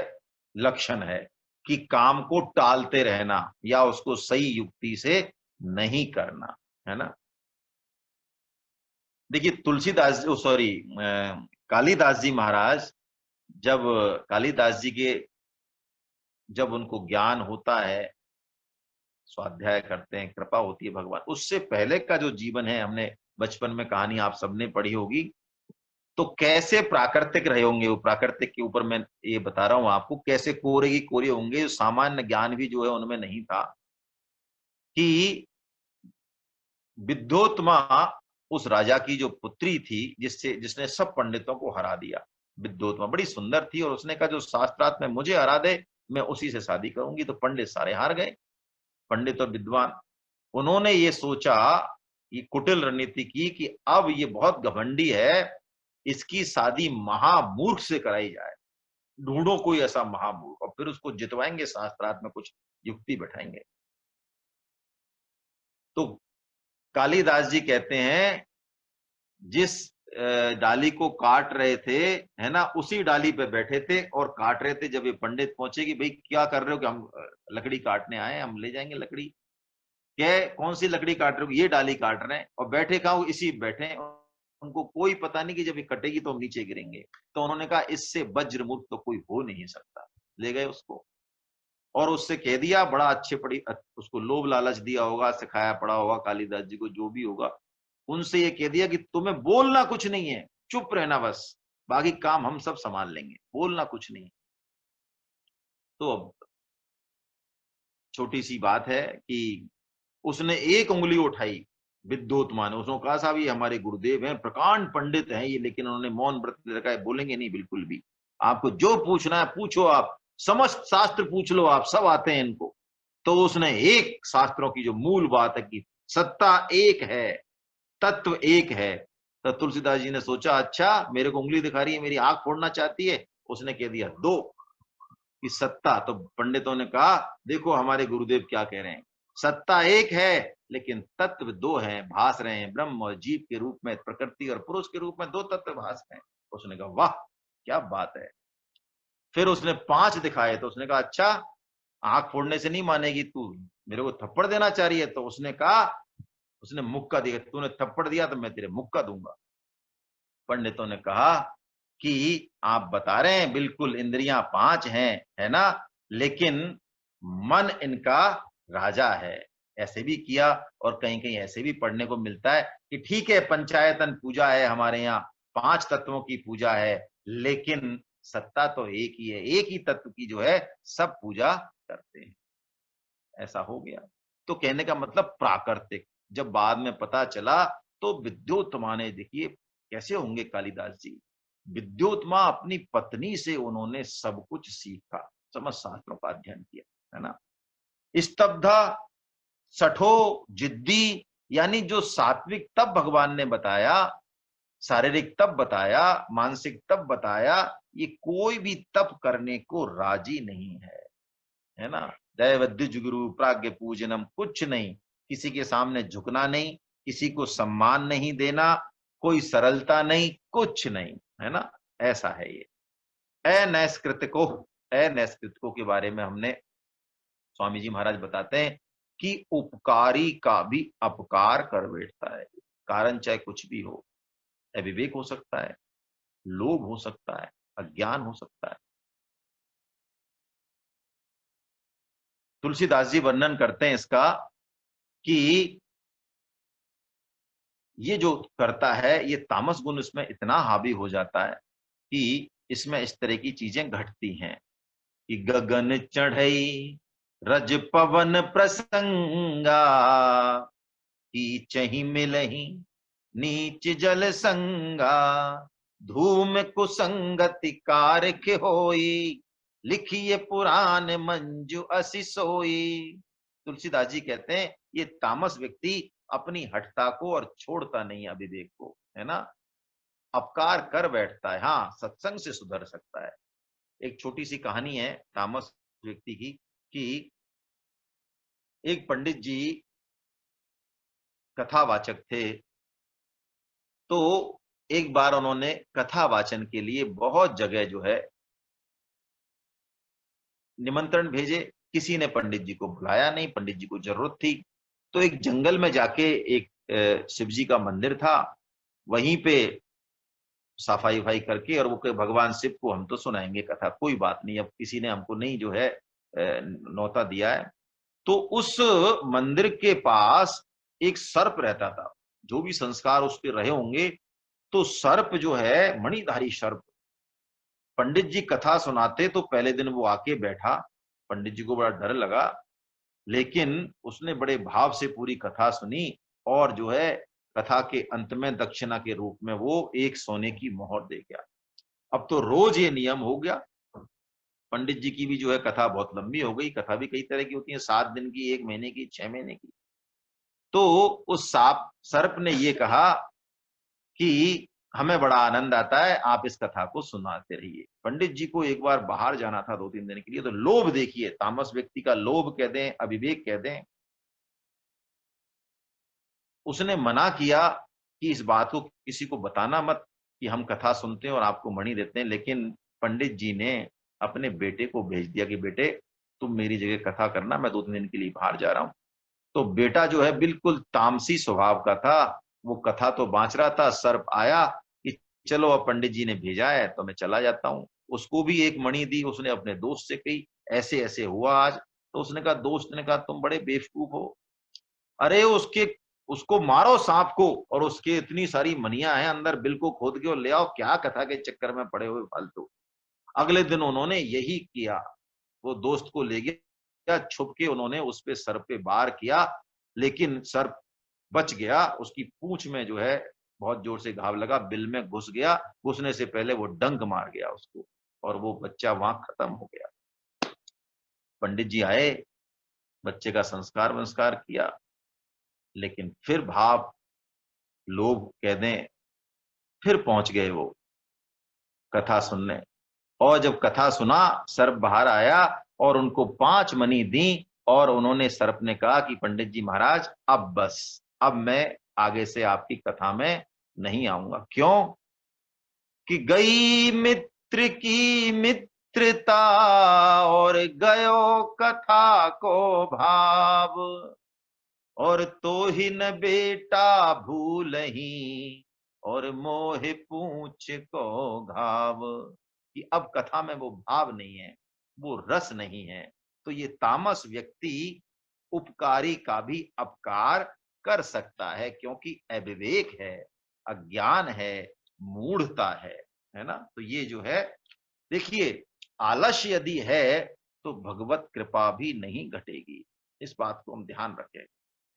लक्षण है कि काम को टालते रहना या उसको सही युक्ति से नहीं करना, है ना। देखिए तुलसीदास, सॉरी, कालिदास जी महाराज, जब कालिदास जी के, जब उनको ज्ञान होता है, स्वाध्याय करते हैं, कृपा होती है भगवान, उससे पहले का जो जीवन है, हमने बचपन में कहानी आप सबने पढ़ी होगी, तो कैसे प्राकृतिक रहे होंगे वो। प्राकृतिक के ऊपर मैं ये बता रहा हूं आपको, कैसे कोरे की कोरे होंगे। सामान्य ज्ञान भी जो है उनमें नहीं था। कि विद्योत्मा उस राजा की जो पुत्री थी, जिसने सब पंडितों को हरा दिया। विद्योत्मा बड़ी सुंदर थी, और उसने कहा जो शास्त्रार्थ में मुझे हरा दे मैं उसी से शादी करूंगी। तो पंडित सारे हार गए, पंडित और विद्वान। उन्होंने ये सोचा, ये कुटिल रणनीति की कि अब ये बहुत घमंडी है, इसकी शादी महामूर्ख से कराई जाए। ढूंढो कोई ऐसा महामूर्ख, और फिर उसको जितवाएंगे, शास्त्रार्थ में कुछ युक्ति बैठाएंगे। तो कालिदास जी कहते हैं जिस डाली को काट रहे थे, है ना, उसी डाली पे बैठे थे और काट रहे थे। जब ये पंडित पहुंचे कि भाई क्या कर रहे हो, कि हम लकड़ी काटने आए, हम ले जाएंगे लकड़ी। क्या, कौन सी लकड़ी काट रहे हो, ये डाली काट रहे हैं। और बैठे कहा, इसी बैठे, उनको कोई पता नहीं कि जब ये कटेगी तो हम नीचे गिरेंगे। तो उन्होंने कहा इससे वज्रमूर्ख तो कोई हो नहीं सकता। ले गए उसको, और उससे कह दिया, बड़ा अच्छे पड़ी, उसको लोभ लालच दिया होगा, सिखाया पड़ा होगा कालिदास जी को, जो भी होगा। उनसे ये कह दिया कि तुम्हें बोलना कुछ नहीं है, चुप रहना बस, बाकी काम हम सब संभाल लेंगे, बोलना कुछ नहीं। तो अब छोटी सी बात है कि उसने एक उंगली उठाई, विद्योत्मा ने। उसने कहा साहब ये हमारे गुरुदेव हैं, प्रकांड पंडित हैं ये, लेकिन उन्होंने मौन व्रत रखा है, बोलेंगे नहीं बिल्कुल भी। आपको जो पूछना है पूछो, आप समस्त शास्त्र पूछ लो, आप सब आते हैं इनको। तो उसने एक शास्त्रों की जो मूल बात है कि सत्ता एक है, तत्व एक है। तो तुलसीदास जी ने सोचा, अच्छा मेरे को उंगली दिखा रही है, मेरी आंख फोड़ना चाहती है, उसने कह दिया 2 की सत्ता। तो पंडितों ने कहा देखो हमारे गुरुदेव क्या कह रहे हैं, सत्ता एक है लेकिन तत्व 2 हैं, भास रहे हैं, ब्रह्म और जीव के रूप में, प्रकृति और पुरुष के रूप में 2 तत्व भास रहे हैं। उसने कहा वाह क्या बात है। फिर उसने 5 दिखाए तो उसने कहा अच्छा आंख फोड़ने से नहीं मानेगी तू, मेरे को थप्पड़ देना चाह रही है। तो उसने कहा, उसने मुक्का दिया, तूने थप्पड़ दिया तो मैं तेरे मुक्का दूंगा। पंडितों ने कहा कि आप बता रहे हैं बिल्कुल इंद्रियां 5 हैं, है ना, लेकिन मन इनका राजा है। ऐसे भी किया और कहीं कहीं ऐसे भी पढ़ने को मिलता है कि ठीक है पंचायतन पूजा है हमारे यहाँ, 5 तत्वों की पूजा है, लेकिन सत्ता तो एक ही है, एक ही तत्व की जो है सब पूजा करते हैं। ऐसा हो गया। तो कहने का मतलब प्राकृतिक। जब बाद में पता चला तो विद्योत्तमा ने, देखिए कैसे होंगे कालिदास जी, विद्योत्तमा अपनी पत्नी से उन्होंने सब कुछ सीखा, समझ शास्त्रों का अध्ययन किया, है ना। स्तब्धा, सठो, जिद्दी, यानी जो सात्विक तप भगवान ने बताया, शारीरिक तप बताया, मानसिक तप बताया, ये कोई भी तप करने को राजी नहीं है ना। दैवद्य जुगुरु प्राज्ञ पूजनम, कुछ नहीं, किसी के सामने झुकना नहीं, किसी को सम्मान नहीं देना, कोई सरलता नहीं, कुछ नहीं, है ना। ऐसा है ये अनैस्कृतिको। अनैस्कृतिको के बारे में हमने, स्वामी जी महाराज बताते हैं कि उपकारी का भी अपकार कर बैठता है। कारण चाहे कुछ भी हो, अविवेक हो सकता है, लोभ हो सकता है, अज्ञान हो सकता है। तुलसीदास जी वर्णन करते हैं इसका कि ये जो करता है ये तामस गुण इसमें इतना हावी हो जाता है कि इसमें इस तरह की चीजें घटती हैं कि गगन चढ़ई रज पवन प्रसंगा, की चही मिलही नीच जल संगा, धूम कुसंगति कारख होई, लिखिए पुराण मंजू असि सोई। तुलसीदास जी कहते हैं ये तामस व्यक्ति अपनी हठता को और छोड़ता नहीं अविवेक को, है ना, अपकार कर बैठता है। हाँ सत्संग से सुधर सकता है। एक छोटी सी कहानी है तामस व्यक्ति की कि एक पंडित जी कथावाचक थे। तो एक बार उन्होंने कथा वाचन के लिए बहुत जगह जो है निमंत्रण भेजे, किसी ने पंडित जी को बुलाया नहीं, पंडित जी को जरूरत थी। तो एक जंगल में जाके एक शिव जी का मंदिर था, वहीं पे सफाई वफाई करके और वो कहे भगवान शिव को हम तो सुनाएंगे कथा, कोई बात नहीं, अब किसी ने हमको नहीं जो है न्योता दिया है। तो उस मंदिर के पास एक सर्प रहता था, जो भी संस्कार उस पर रहे होंगे। तो सर्प जो है मणिधारी सर्प, पंडित जी कथा सुनाते तो पहले दिन वो आके बैठा, पंडित जी को बड़ा डर लगा, लेकिन उसने बड़े भाव से पूरी कथा सुनी और जो है कथा के अंत में दक्षिणा के रूप में वो एक सोने की मोहर दे गया। अब तो रोज ये नियम हो गया। पंडित जी की भी जो है कथा बहुत लंबी हो गई, कथा भी कई तरह की होती है, 7 दिन की, 1 महीने की, 6 महीने की। तो उस सांप सर्प ने ये कहा कि हमें बड़ा आनंद आता है, आप इस कथा को सुनाते रहिए। पंडित जी को एक बार बाहर जाना था 2-3 दिन के लिए। तो लोभ देखिए, तामस व्यक्ति का लोभ कह दें, अविवेक कह दें, उसने मना किया कि इस बात को किसी को बताना मत कि हम कथा सुनते हैं और आपको मणि देते हैं। लेकिन पंडित जी ने अपने बेटे को भेज दिया कि बेटे तुम मेरी जगह कथा करना, मैं 2-3 दिन के लिए बाहर जा रहा हूं। तो बेटा जो है बिल्कुल तामसी स्वभाव का था, वो कथा तो बांच रहा था, सर्प आया कि चलो अब पंडित जी ने भेजा है तो मैं चला जाता हूँ। उसको भी एक मणि दी, उसने अपने दोस्त से कही ऐसे ऐसे हुआ आज। तो उसने कहा, दोस्त ने कहा तुम बड़े बेवकूफ हो, अरे उसके उसको मारो सांप को, और उसके इतनी सारी मनियां हैं अंदर, बिल को खोद के और ले आओ, क्या कथा के चक्कर में पड़े हुए फालतू। अगले दिन उन्होंने यही किया, वो दोस्त को ले गया, छुप के उन्होंने उस पे सर पे वार किया, लेकिन सर बच गया। उसकी पूंछ में जो है बहुत जोर से घाव लगा, बिल में घुस गया, घुसने से पहले वो डंक मार गया उसको, और वो बच्चा वहां खत्म हो गया। पंडित जी आए, बच्चे का संस्कार वंस्कार किया, लेकिन फिर भाव, लोभ कह दें, फिर पहुंच गए वो कथा सुनने। और जब कथा सुना, सर्प बाहर आया और उनको 5 मणि दी, और उन्होंने, सर्प ने कहा कि पंडित जी महाराज, अब बस, अब मैं आगे से आपकी कथा में नहीं आऊंगा। क्यों? कि गई मित्र की मित्रता और गयो कथा को भाव, और तो ही न बेटा भूलही और मोह पूछ को घाव। कि अब कथा में वो भाव नहीं है, वो रस नहीं है। तो ये तामस व्यक्ति उपकारी का भी अपकार कर सकता है, क्योंकि अविवेक है, अज्ञान है, मूढ़ता है ना। तो ये जो है, देखिए, आलस्य यदि है तो भगवत कृपा भी नहीं घटेगी। इस बात को हम ध्यान रखें।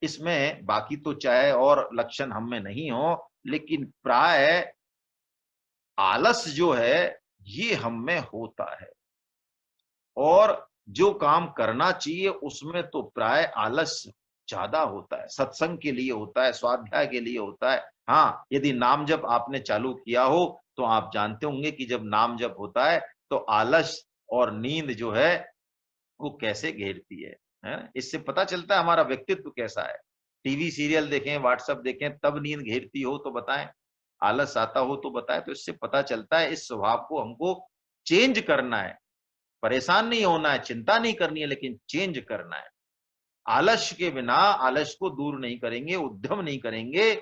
इसमें बाकी तो चाहे और लक्षण हम में नहीं हो, लेकिन प्राय आलस जो है ये हम में होता है। और जो काम करना चाहिए उसमें तो प्राय आलस ज्यादा होता है। सत्संग के लिए होता है, स्वाध्याय के लिए होता है। हाँ, यदि नाम जप आपने चालू किया हो तो आप जानते होंगे कि जब नाम जप होता है तो आलस और नींद जो है वो कैसे घेरती है। इससे पता चलता है हमारा व्यक्तित्व कैसा है। टीवी सीरियल देखें, व्हाट्सएप देखें, तब नींद घेरती हो तो बताएं, आलस आता हो तो बताएं। तो इससे पता चलता है इस स्वभाव को हमको चेंज करना है। परेशान नहीं होना है, चिंता नहीं करनी है, लेकिन चेंज करना है। आलस्य के बिना, आलस्य को दूर नहीं करेंगे, उद्यम नहीं करेंगे,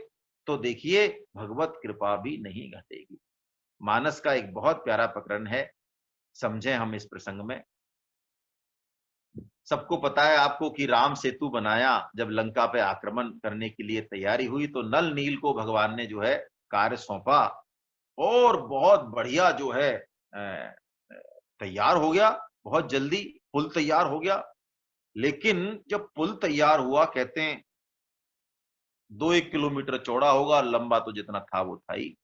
तो देखिए भगवत कृपा भी नहीं घटेगी। मानस का एक बहुत प्यारा प्रकरण है, समझें हम इस प्रसंग में। सबको पता है आपको कि राम सेतु बनाया, जब लंका पे आक्रमण करने के लिए तैयारी हुई तो नल नील को भगवान ने जो है कार्य सौंपा, और बहुत बढ़िया जो है तैयार हो गया। बहुत जल्दी पुल तैयार हो गया। लेकिन जब पुल तैयार हुआ, कहते हैं 2-1 किलोमीटर चौड़ा होगा, लंबा तो जितना था वो था ही।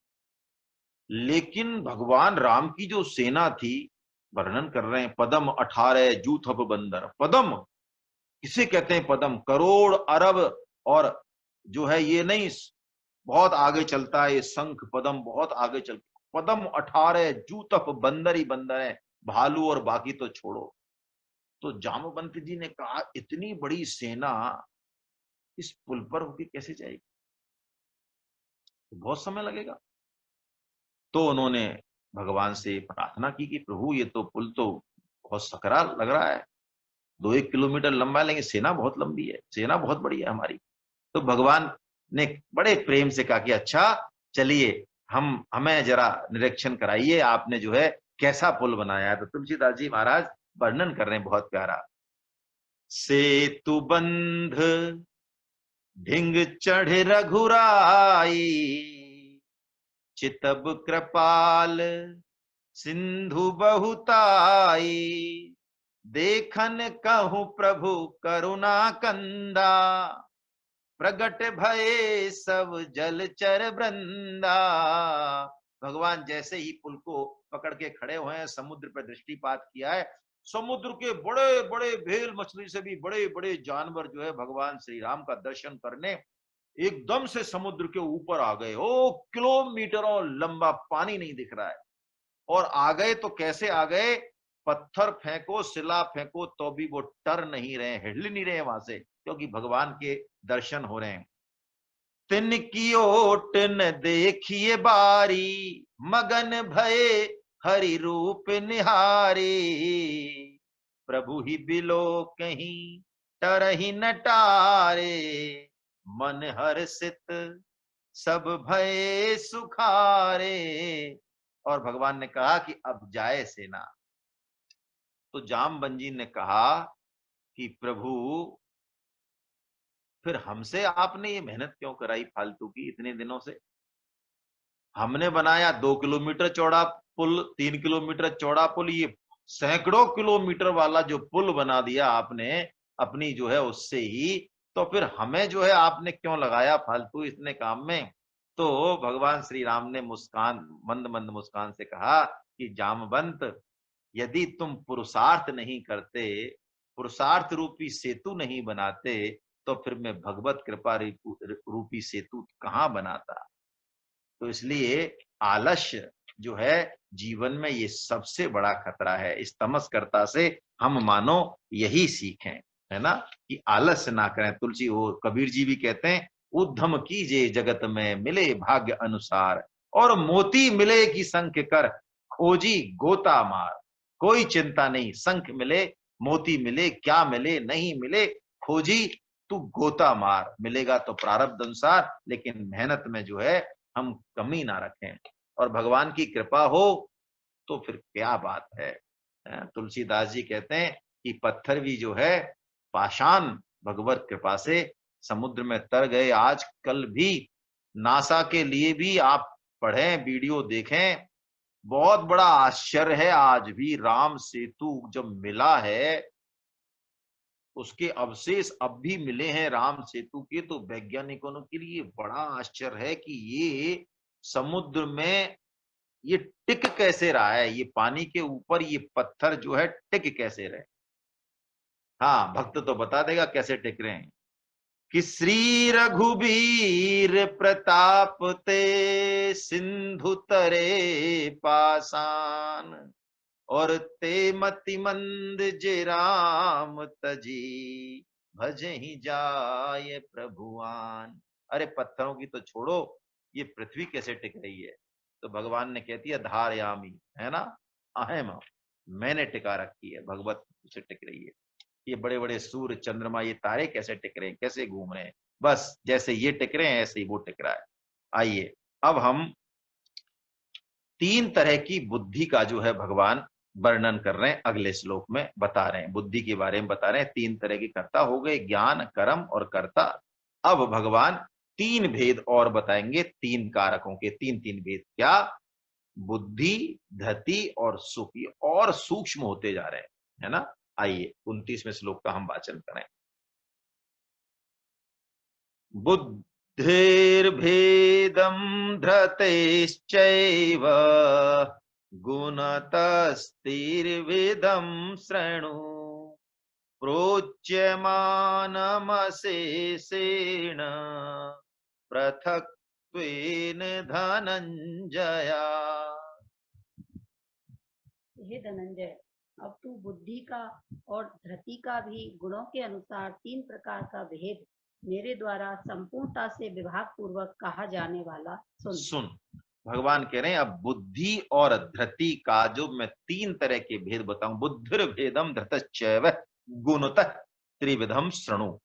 लेकिन भगवान राम की जो सेना थी, वर्णन कर रहे हैं, पदम 18 जूथप बंदर। पदम किसे कहते हैं? पदम करोड़ अरब, और जो है ये नहीं, बहुत आगे चलता है ये शंख पदम, बहुत आगे चलता। पदम 18 जूतप बंदर ही बंदर है, भालू और बाकी तो छोड़ो। तो जामवंत जी ने कहा, इतनी बड़ी सेना इस पुल पर होके कैसे जाएगी? तो बहुत समय लगेगा। तो उन्होंने भगवान से प्रार्थना की कि प्रभु, ये तो पुल तो बहुत सकरा लग रहा है, 2-1 किलोमीटर लंबा है, लेकिन सेना बहुत लंबी है, सेना बहुत बड़ी है हमारी। तो भगवान ने बड़े प्रेम से कहा कि अच्छा चलिए, हमें जरा निरीक्षण कराइए, आपने जो है कैसा पुल बनाया है। तो तुलसीदास जी महाराज वर्णन कर रहे हैं बहुत प्यारा। सेतु बंध ढिंग चढ़ रघुराई, चितब कृपाल सिंधु बहुताई, देखन कहूं प्रभु करुणा कंदा, प्रगट भये सब जलचर वृंदा। भगवान जैसे ही पुल को पकड़ के खड़े हुए हैं, समुद्र पर दृष्टिपात किया है, समुद्र के बड़े बड़े भेल मछली से भी बड़े बड़े जानवर जो है भगवान श्री राम का दर्शन करने एकदम से समुद्र के ऊपर आ गए। ओ, किलोमीटरों लंबा पानी नहीं दिख रहा है। और आ गए तो कैसे आ गए? पत्थर फेंको, शिला फेंको, तो भी वो टर नहीं रहे, हिल नहीं रहे वहां से, क्योंकि भगवान के दर्शन हो रहे हैं। तिनकी ओट न देखिए बारी, मगन भये हरि रूप निहारी, प्रभु ही बिलो कहीं तरही न टारे, मन हर्षित सब भये सुखारे। और भगवान ने कहा कि अब जाए सेना। तो जामवंत ने कहा कि प्रभु, फिर हमसे आपने ये मेहनत क्यों कराई फालतू की इतने दिनों से? हमने बनाया 2 किलोमीटर चौड़ा पुल, 3 किलोमीटर चौड़ा पुल, ये सैकड़ों किलोमीटर वाला जो पुल बना दिया आपने अपनी जो है उससे ही। तो फिर हमें जो है आपने क्यों लगाया फालतू इतने काम में? तो भगवान श्री राम ने मुस्कान, मंद मंद मुस्कान से कहा कि जामवंत, यदि तुम पुरुषार्थ नहीं करते, पुरुषार्थ रूपी सेतु नहीं बनाते, तो फिर मैं भगवत कृपा रूपी सेतु कहां बनाता? तो इसलिए आलस्य जो है जीवन में ये सबसे बड़ा खतरा है। इस तमस्कर्ता से हम मानो यही सीखें, है ना, कि आलस्य ना करें। तुलसी वो कबीर जी भी कहते हैं, उद्यम कीजिए जगत में मिले भाग्य अनुसार, और मोती मिले कि संख कर खोजी गोता मार। कोई चिंता नहीं, संख मिले, मोती मिले, क्या मिले नहीं मिले, खोजी तू गोता मार। मिलेगा तो प्रारब्ध अनुसार, लेकिन मेहनत में जो है हम कमी ना रखें, और भगवान की कृपा हो तो फिर क्या बात है। तुलसीदास जी कहते हैं कि पत्थर भी जो है पाषाण भगवत कृपा से समुद्र में तर गए। आज कल भी नासा के लिए भी आप पढ़ें, वीडियो देखें, बहुत बड़ा आश्चर्य है। आज भी राम सेतु जब मिला है, उसके अवशेष अब भी मिले हैं राम सेतु के, तो वैज्ञानिकों के लिए बड़ा आश्चर्य है कि ये समुद्र में ये टिक कैसे रहा है, ये पानी के ऊपर ये पत्थर जो है टिक कैसे रहे। हाँ, भक्त तो बता देगा कैसे टिक रहे हैं। कि श्री रघुबीर प्रताप ते सिंधु तरे पासान, और ते मति मंद जे राम तजी भजहि जाय प्रभुआन। अरे पत्थरों की तो छोड़ो, ये पृथ्वी कैसे टिक रही है। तो भगवान ने कहती है धारयामी, है ना, अहम, मैंने टिका रखी है, भगवत से टिक रही है। ये बड़े बड़े सूर्य चंद्रमा ये तारे कैसे टिक रहे हैं, कैसे घूम रहे हैं, बस जैसे ये टिक रहे हैं ऐसे ही वो टिक रहा है। आइए अब हम तीन तरह की बुद्धि का जो है भगवान वर्णन कर रहे हैं, अगले श्लोक में बता रहे हैं, बुद्धि के बारे में बता रहे हैं। तीन तरह के कर्ता हो गए, ज्ञान, कर्म और कर्ता। अब भगवान तीन भेद और बताएंगे, तीन कारकों के तीन तीन भेद। क्या? बुद्धि, धति और सुख, और सूक्ष्म होते जा रहे हैं, है ना। आइए 29वें श्लोक का हम वाचन करें। बुद्धिर्भेदम धतेश्चैव गुणतस्तिर्विधम शृणु, प्रोच्यमानमशेषेण पृथक्त्वेन धनंजया। हे धनंजय, अब तू बुद्धि का और धृति का भी गुणों के अनुसार तीन प्रकार का भेद मेरे द्वारा संपूर्णता से विभाग पूर्वक कहा जाने वाला सुन। भगवान कह रहे हैं अब बुद्धि और धृति का जो मैं तीन तरह के भेद बताऊं, बुद्धिर भेदम धृतश्चैव गुणतः त्रिविधम शृणु।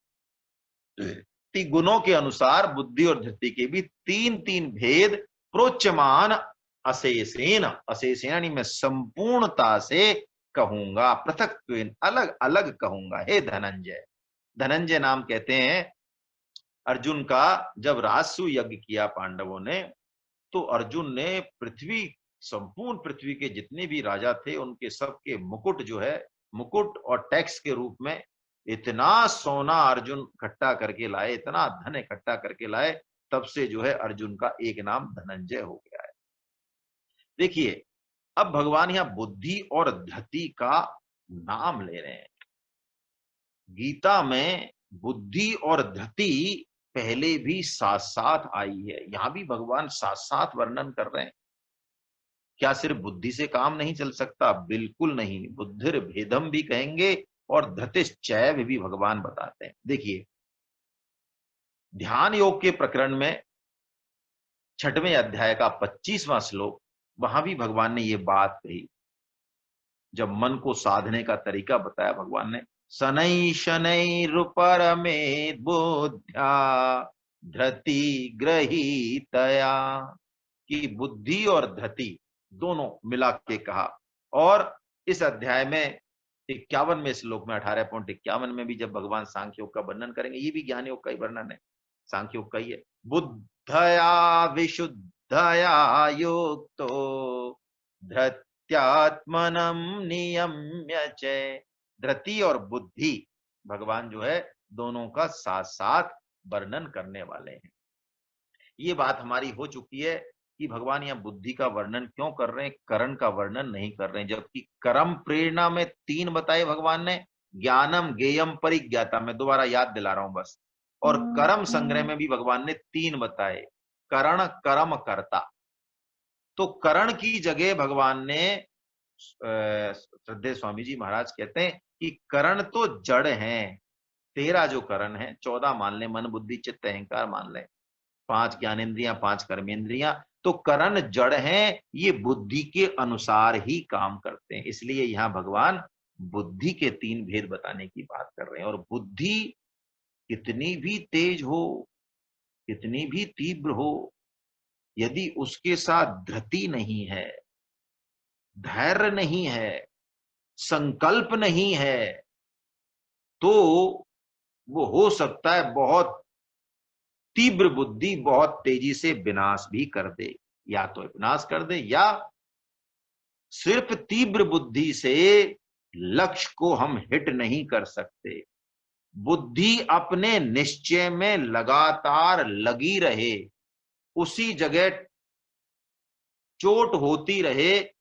गुणों के अनुसार बुद्धि और धृति के भी तीन तीन भेद प्रोच्यमान अशेषेण, अशेषेण यानी मैं संपूर्णता से कहूंगा, पृथक अलग अलग कहूंगा। हे धनंजय, धनंजय नाम कहते हैं अर्जुन का। जब राजसु यज्ञ किया पांडवों ने, तो अर्जुन ने पृथ्वी, संपूर्ण पृथ्वी के जितने भी राजा थे उनके सबके मुकुट जो है, मुकुट और टैक्स के रूप में इतना सोना अर्जुन इकट्ठा करके लाए, इतना धन इकट्ठा करके लाए, तब से जो है अर्जुन का एक नाम धनंजय हो गया है। देखिए अब भगवान यहां बुद्धि और धृति का नाम ले रहे हैं। गीता में बुद्धि और धृति पहले भी साथ साथ आई है, यहां भी भगवान साथ साथ वर्णन कर रहे हैं। क्या सिर्फ बुद्धि से काम नहीं चल सकता? बिल्कुल नहीं, बुद्धिर भेदम भी कहेंगे और धृतिश्चैव भी भगवान बताते हैं। देखिए ध्यान योग के प्रकरण में 6वें अध्याय का 25वां श्लोक, वहां भी भगवान ने ये बात कही। जब मन को साधने का तरीका बताया भगवान ने, शनै शनैरुपरमेद बुद्ध्या धृति ग्रहीतया, कि बुद्धि और धृति दोनों मिला के कहा। और इस अध्याय में 51वें श्लोक में 18.51 में भी जब भगवान सांख्य योग का वर्णन करेंगे, ये भी ज्ञान योग का ही वर्णन है, सांख्य योग का ही है। बुद्धया विशुद्धया युक्तो धृत्यात्मनम नियम्य च। धृति और बुद्धि भगवान जो है दोनों का साथ साथ वर्णन करने वाले हैं। ये बात हमारी हो चुकी है कि भगवान यहाँ बुद्धि का वर्णन क्यों कर रहे हैं, करण का वर्णन नहीं कर रहे हैं। जबकि कर्म प्रेरणा में तीन बताए भगवान ने, ज्ञानम ज्ञेयम परिज्ञाता, मैं दोबारा याद दिला रहा हूं बस। और कर्म संग्रह में भी भगवान ने तीन बताए, करण कर्म कर्ता। तो करण की जगह भगवान ने, श्रद्धेय स्वामी जी महाराज कहते हैं कि करण तो जड़ हैं। 13 जो करण है, 14 मान ले, मन बुद्धि चित्त अहंकार मान ले, 5 ज्ञानेन्द्रियां, 5 कर्मेंद्रियां, तो करण जड़ हैं, ये बुद्धि के अनुसार ही काम करते हैं। इसलिए यहां भगवान बुद्धि के 3 भेद बताने की बात कर रहे हैं। और बुद्धि कितनी भी तेज हो, कितनी भी तीव्र हो, यदि उसके साथ धृति नहीं है, धैर्य नहीं है, संकल्प नहीं है, तो वो हो सकता है बहुत तीव्र बुद्धि बहुत तेजी से विनाश भी कर दे। या तो विनाश कर दे, या सिर्फ तीव्र बुद्धि से लक्ष्य को हम हिट नहीं कर सकते। बुद्धि अपने निश्चय में लगातार लगी रहे, उसी जगह चोट होती रहे,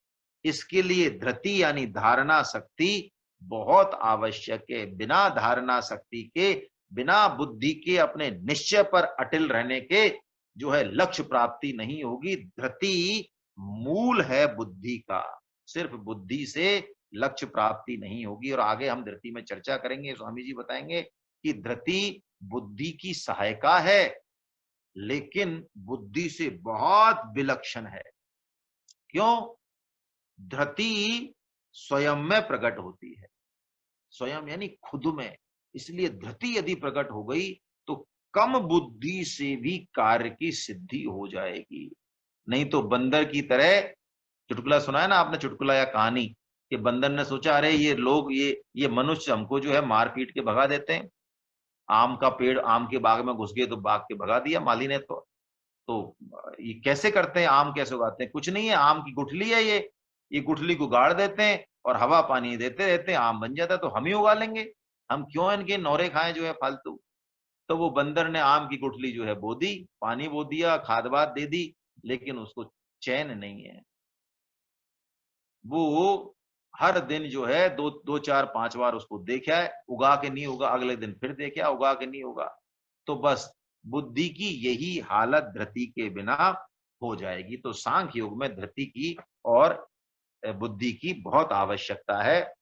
इसके लिए धृति यानी धारणा शक्ति बहुत आवश्यक है। बिना धारणा शक्ति के, बिना बुद्धि के अपने निश्चय पर अटल रहने के जो है लक्ष्य प्राप्ति नहीं होगी। धृति मूल है बुद्धि का, सिर्फ बुद्धि से लक्ष्य प्राप्ति नहीं होगी। और आगे हम धृति में चर्चा करेंगे, स्वामी जी बताएंगे कि धृति बुद्धि की सहायिका है, लेकिन बुद्धि से बहुत विलक्षण है। क्यों? धृति स्वयं में प्रकट होती है, स्वयं यानी खुद में। इसलिए धृति यदि प्रकट हो गई तो कम बुद्धि से भी कार्य की सिद्धि हो जाएगी। नहीं तो बंदर की तरह, चुटकुला सुना है ना आपने, चुटकुला या कहानी, कि बंदर ने सोचा अरे ये लोग, ये मनुष्य हमको जो है मार पीट के भगा देते हैं। आम का पेड़, आम के बाग में घुस गए तो बाग के भगा दिया माली ने। तो ये कैसे करते हैं, आम कैसे उगाते हैं? कुछ नहीं है, आम की गुठली है ये गुठली को गाड़ देते हैं और हवा पानी देते रहते हैं, आम बन जाता है। तो हम ही उगा लेंगे, हम क्यों इनके नौरे खाएं जो है फालतू। तो वो बंदर ने आम की गुठली जो है बो दी, पानी बो दिया, खाद वाद दे दी, लेकिन उसको चैन नहीं है। वो हर दिन जो है दो दो चार 5 बार उसको देखा है, उगा के नहीं होगा, अगले दिन फिर देखा, उगा के नहीं होगा। तो बस बुद्धि की यही हालत धृति के बिना हो जाएगी। तो सांख्य योग में धृति की और बुद्धि की बहुत आवश्यकता है,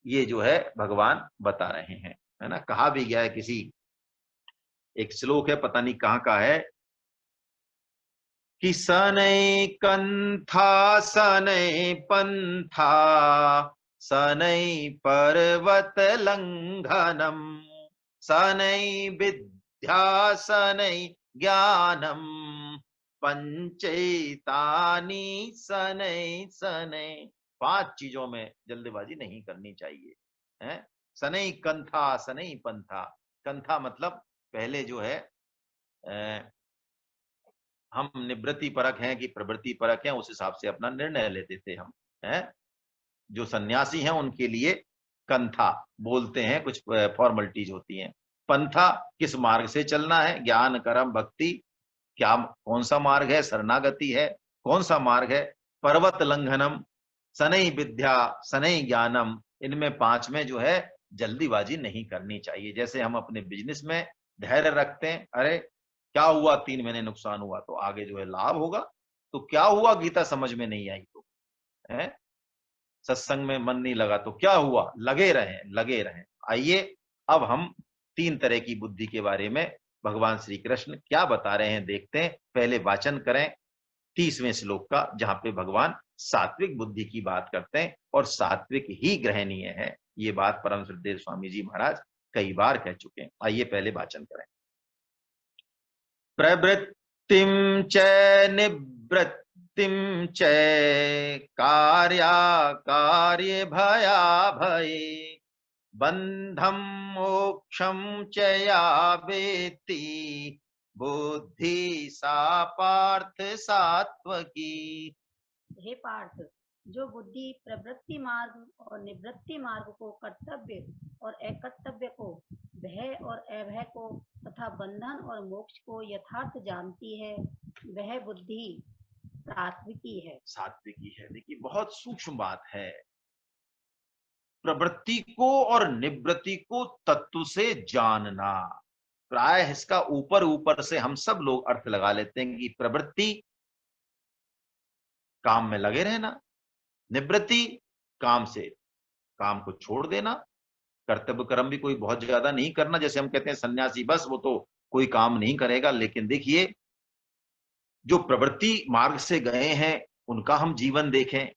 ये जो है भगवान बता रहे हैं, है ना। कहा भी गया है, किसी एक श्लोक है, पता नहीं कहाँ का है, कि सनै कंथा सनै पंथा सनै पर्वत लंघनम सनै विद्या सनै ज्ञानम पंचैतानि सनै सनै। 5 चीजों में जल्दबाजी नहीं करनी चाहिए, है। सनै कंथा सनै पंथा, कंथा मतलब पहले जो है हम निवृत्ति परक हैं कि प्रवृत्ति परक हैं, उस हिसाब से अपना निर्णय लेते थे हम, हैं। जो सन्यासी हैं उनके लिए कंथा बोलते हैं, कुछ फॉर्मेलिटीज होती हैं। पंथा, किस मार्ग से चलना है, ज्ञान कर्म भक्ति, क्या कौन सा मार्ग है, शरणागति है, कौन सा मार्ग है। पर्वत लंघनम, सनै विद्या सनै ज्ञानम, इनमें 5 में जो है जल्दीबाजी नहीं करनी चाहिए। जैसे हम अपने बिजनेस में धैर्य रखते हैं, अरे क्या हुआ, 3 महीने नुकसान हुआ तो आगे जो है लाभ होगा। तो क्या हुआ, गीता समझ में नहीं आई तो, है, सत्संग में मन नहीं लगा तो क्या हुआ, लगे रहें लगे रहें। आइए अब हम 3 तरह की बुद्धि के बारे में भगवान श्री कृष्ण क्या बता रहे हैं देखते हैं। पहले वाचन करें 30वें श्लोक का, जहां पे भगवान सात्विक बुद्धि की बात करते हैं, और सात्विक ही ग्रहणीय है। ये बात परम श्रद्धेय स्वामी जी महाराज कई बार कह चुके हैं। आइए पहले वाचन करें। प्रवृत्तिं च निवृत्तिं च कार्याकार्ये भयाभये बंधं मोक्षं च या वेत्ति बुद्धि सा पार्थ सात्वकी। हे पार्थ, जो बुद्धि प्रवृत्ति मार्ग और निवृत्ति मार्ग को, कर्तव्य और अकर्तव्य को, भय और अभय को तथा बंधन और मोक्ष को यथार्थ जानती है, वह बुद्धि सात्विकी है। सात्विकी है। देखिए बहुत सूक्ष्म बात है। प्रवृत्ति को और निवृत्ति को तत्व से जानना, प्राय इसका ऊपर ऊपर से हम सब लोग अर्थ लगा लेते हैं कि प्रवृत्ति काम में लगे रहना। निवृत्ति, काम से काम को छोड़ देना। कर्तव्य कर्म भी कोई बहुत ज्यादा नहीं करना, जैसे हम कहते हैं सन्यासी बस वो तो कोई काम नहीं करेगा। लेकिन देखिए, जो प्रवृत्ति मार्ग से गए हैं उनका हम जीवन देखें,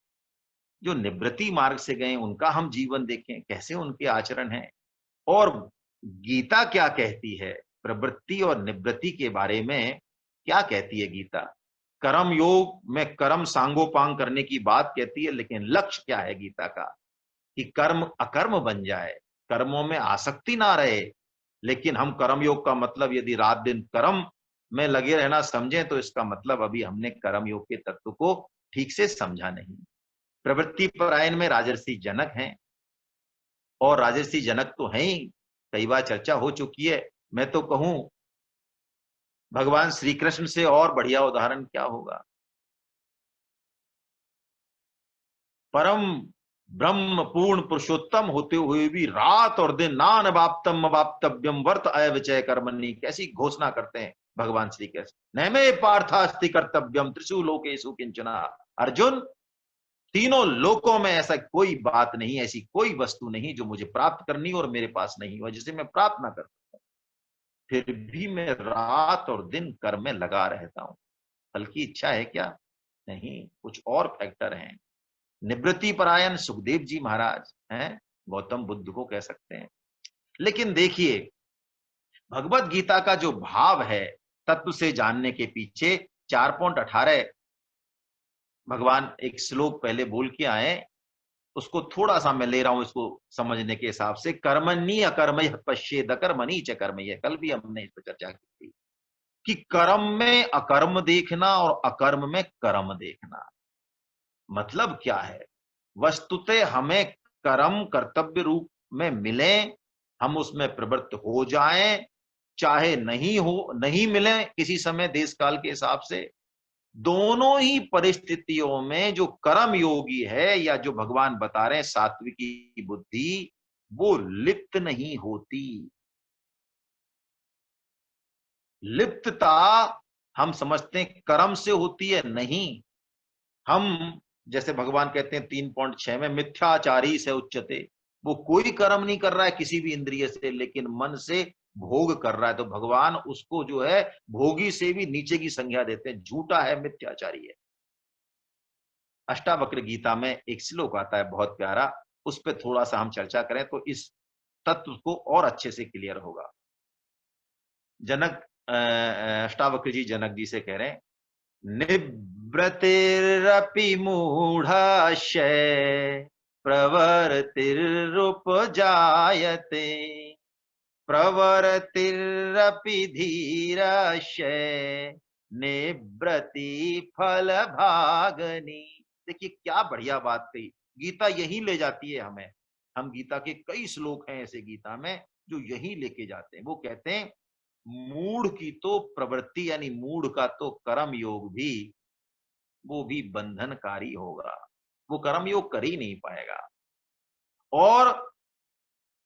जो निवृत्ति मार्ग से गए उनका हम जीवन देखें, कैसे उनके आचरण हैं। और गीता क्या कहती है प्रवृत्ति और निवृत्ति के बारे में, क्या कहती है गीता? कर्म योग में कर्म सांगोपांग करने की बात कहती है, लेकिन लक्ष्य क्या है गीता का? कि कर्म अकर्म बन जाए, कर्मों में आसक्ति ना रहे। लेकिन हम कर्मयोग का मतलब यदि रात दिन कर्म में लगे रहना समझें, तो इसका मतलब अभी हमने कर्मयोग के तत्व को ठीक से समझा नहीं। प्रवृत्ति परायण में राजर्षि जनक हैं, और राजर्षि जनक तो हैं ही, कई बार चर्चा हो चुकी है। मैं तो कहूं भगवान श्री कृष्ण से और बढ़िया उदाहरण क्या होगा। परम ब्रह्म पूर्ण पुरुषोत्तम होते हुए भी रात और दिन नान अवाप्तम अवाप्तव्यम वर्त अविचय कर्मणि, कैसी घोषणा करते हैं भगवान श्री कृष्ण। नैमे पार्थास्ति कर्तव्यम त्रिषु लोकेषु किंचना। अर्जुन, तीनों लोकों में ऐसा कोई बात नहीं, ऐसी कोई वस्तु नहीं जो मुझे प्राप्त करनी और मेरे पास नहीं हो, जिसे मैं प्राप्त ना कर सकता। फिर भी मैं रात और दिन कर्म में लगा रहता हूं। फल की इच्छा है क्या? नहीं, कुछ और फैक्टर हैं। निवृत्ति परायण सुखदेव जी महाराज हैं, गौतम बुद्ध को कह सकते हैं। लेकिन देखिए, भगवत गीता का जो भाव है तत्व से जानने के पीछे 4.18 भगवान एक श्लोक पहले बोल के आए, उसको थोड़ा सा मैं ले रहा हूं इसको समझने के हिसाब से। कर्मणि अकर्मयः पश्येद अकर्मणि च कर्मयः। कल भी हमने इस पर चर्चा की थी कि कर्म में अकर्म देखना और अकर्म में कर्म देखना मतलब क्या है। वस्तुतः हमें कर्म कर्तव्य रूप में मिले, हम उसमें प्रवृत्त हो जाएं, चाहे नहीं मिले किसी समय देश काल के हिसाब से। दोनों ही परिस्थितियों में जो कर्म योगी है, या जो भगवान बता रहे हैं सात्विकी बुद्धि, वो लिप्त नहीं होती। लिप्तता हम समझते हैं कर्म से होती है, नहीं। हम जैसे भगवान कहते हैं 3.6 में मिथ्याचारी से उच्चते, वो कोई कर्म नहीं कर रहा है किसी भी इंद्रिय से, लेकिन मन से भोग कर रहा है, तो भगवान उसको जो है भोगी से भी नीचे की संज्ञा देते हैं, झूठा है, मिथ्याचारी है। अष्टावक्र गीता में एक श्लोक आता है बहुत प्यारा, उस पर थोड़ा सा हम चर्चा करें तो इस तत्व को और अच्छे से क्लियर होगा। जनक अष्टावक्र जी जनक जी से कह रहे हैं, निवृत्तिरपि मूढ़ाशय प्रवृत्तिरुपजायते प्रवृत्तिरपि धीराशय निवृत्ति फल भागनी। देखिए क्या बढ़िया बात कही, गीता यही ले जाती है हमें। हम गीता के कई श्लोक हैं ऐसे गीता में जो यही लेके जाते हैं। वो कहते हैं मूढ़ की तो प्रवृत्ति यानी मूढ़ का तो कर्म योग भी, वो भी बंधनकारी होगा, वो कर्म योग कर ही नहीं पाएगा। और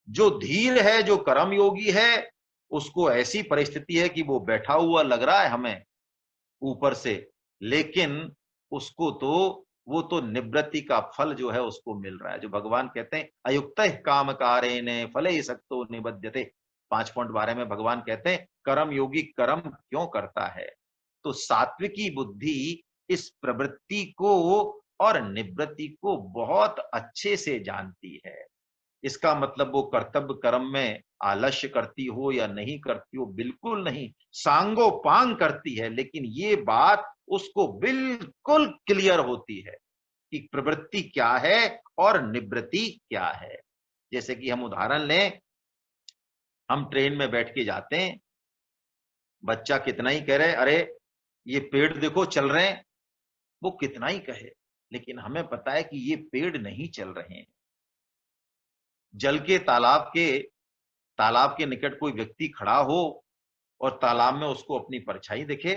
जो धीर है, जो कर्म योगी है, उसको ऐसी परिस्थिति है कि वो बैठा हुआ लग रहा है हमें ऊपर से, लेकिन उसको तो वो तो निवृत्ति का फल जो है उसको मिल रहा है। जो भगवान कहते हैं अयुक्त काम कारेण फले सक्तो निबध्यते, 5.12 में भगवान कहते हैं कर्म योगी कर्म क्यों करता है। तो सात्विकी बुद्धि इस प्रवृत्ति को और निवृत्ति को बहुत अच्छे से जानती है। इसका मतलब वो कर्तव्य कर्म में आलस्य करती हो या नहीं करती हो, बिल्कुल नहीं, सांगोपांग करती है। लेकिन ये बात उसको बिल्कुल क्लियर होती है कि प्रवृत्ति क्या है और निवृत्ति क्या है। जैसे कि हम उदाहरण लें, हम ट्रेन में बैठ के जाते हैं, बच्चा कितना ही कह रहे अरे ये पेड़ देखो चल रहे हैं, वो कितना ही कहे, लेकिन हमें पता है कि ये पेड़ नहीं चल रहे हैं। जल के तालाब के निकट कोई व्यक्ति खड़ा हो और तालाब में उसको अपनी परछाई दिखे,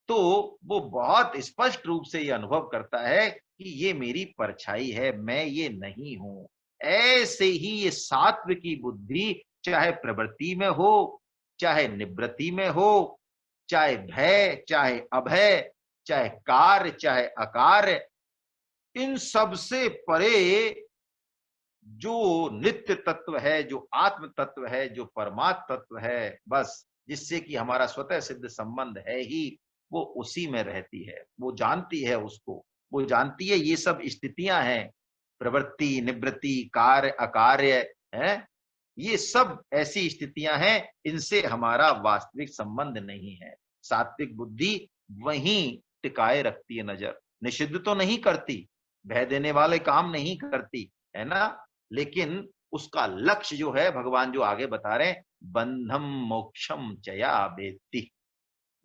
तो वो बहुत स्पष्ट रूप से ये अनुभव करता है कि ये मेरी परछाई है, मैं ये नहीं हूं। ऐसे ही ये सात्विकी बुद्धि चाहे प्रवृत्ति में हो, चाहे निवृत्ति में हो, चाहे भय चाहे अभय, चाहे कार्य चाहे अकार्य, इन सब से परे जो नित्य तत्व है, जो आत्म तत्व है, जो परमात्म तत्व है, बस जिससे कि हमारा स्वतः सिद्ध संबंध है ही, वो उसी में रहती है। वो जानती है उसको, वो जानती है ये सब स्थितियां हैं, प्रवृत्ति निवृत्ति कार्य अकार्य है, ये सब ऐसी स्थितियां हैं, इनसे हमारा वास्तविक संबंध नहीं है। सात्विक बुद्धि वहीं टिकाए रखती है नजर, निषिद्ध तो नहीं करती, भय देने वाले काम नहीं करती, है ना, लेकिन उसका लक्ष्य जो है, भगवान जो आगे बता रहे हैं, बंधम मोक्षम चया वेत्ति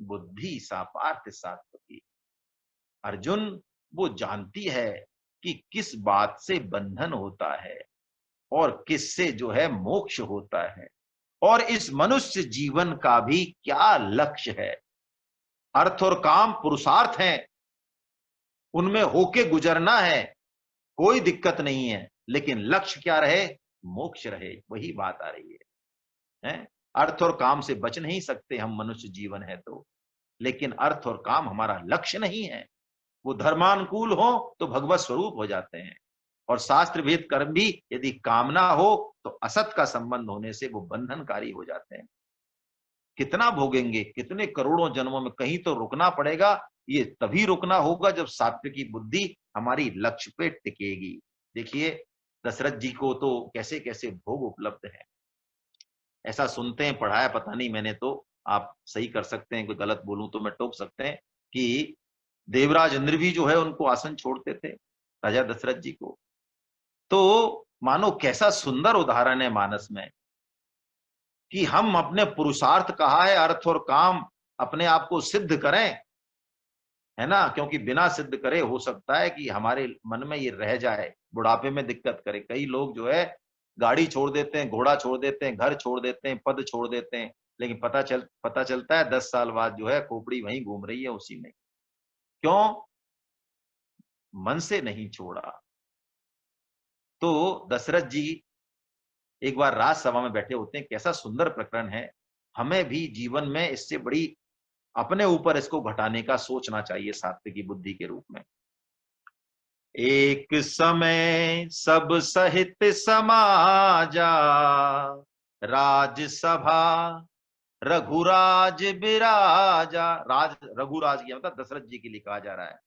बुद्धि सा पार्थ सात्वती। अर्जुन वो जानती है कि किस बात से बंधन होता है और किससे जो है मोक्ष होता है, और इस मनुष्य जीवन का भी क्या लक्ष्य है। अर्थ और काम पुरुषार्थ हैं, उनमें होके गुजरना है, कोई दिक्कत नहीं है, लेकिन लक्ष्य क्या रहे, मोक्ष रहे, वही बात आ रही है? अर्थ और काम से बच नहीं सकते हम, मनुष्य जीवन है तो, लेकिन अर्थ और काम हमारा लक्ष्य नहीं है। वो धर्मानुकूल हो तो भगवत स्वरूप हो जाते हैं, और शास्त्र भेद कर्म भी यदि कामना हो तो असत का संबंध होने से वो बंधनकारी हो जाते हैं। कितना भोगेंगे, कितने करोड़ों जन्मों में, कहीं तो रुकना पड़ेगा। ये तभी रुकना होगा जब सात्विकी बुद्धि हमारी लक्ष्य पे टिकेगी। देखिए दशरथ जी को तो कैसे कैसे भोग उपलब्ध है, ऐसा सुनते हैं, पढ़ाया पता नहीं मैंने, तो आप सही कर सकते हैं, कोई गलत बोलूं तो मैं टोक सकते हैं, कि देवराज इंद्र भी जो है उनको आसन छोड़ते थे राजा दशरथ जी को। तो मानो कैसा सुंदर उदाहरण है मानस में, कि हम अपने पुरुषार्थ कहा है, अर्थ और काम अपने आप को सिद्ध करें, है ना, क्योंकि बिना सिद्ध करे हो सकता है कि हमारे मन में ये रह जाए, बुढ़ापे में दिक्कत करे। कई लोग जो है गाड़ी छोड़ देते हैं, घोड़ा छोड़ देते हैं, घर छोड़ देते हैं, पद छोड़ देते हैं, लेकिन पता चलता है 10 साल बाद जो है खोपड़ी वहीं घूम रही है उसी में। क्यों? मन से नहीं छोड़ा। तो दशरथ जी एक बार राजसभा में बैठे होते हैं, कैसा सुंदर प्रकरण है। हमें भी जीवन में इससे बड़ी अपने ऊपर इसको घटाने का सोचना चाहिए सात्विकी बुद्धि के रूप में। एक समय सब सहित समाजा, राजसभा रघुराज बिराजा। राज रघुराज की मतलब दशरथ जी के लिए कहा जा रहा है।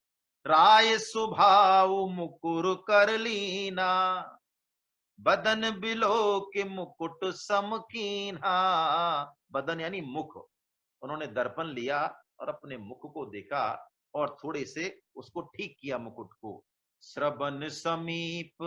राय स्वभाव मुकुर कर लीना, बदन बिलो के मुकुट समकीना। बदन यानी मुख, उन्होंने दर्पण लिया और अपने मुख को देखा और थोड़े से उसको ठीक किया मुकुट को। श्रवण समीप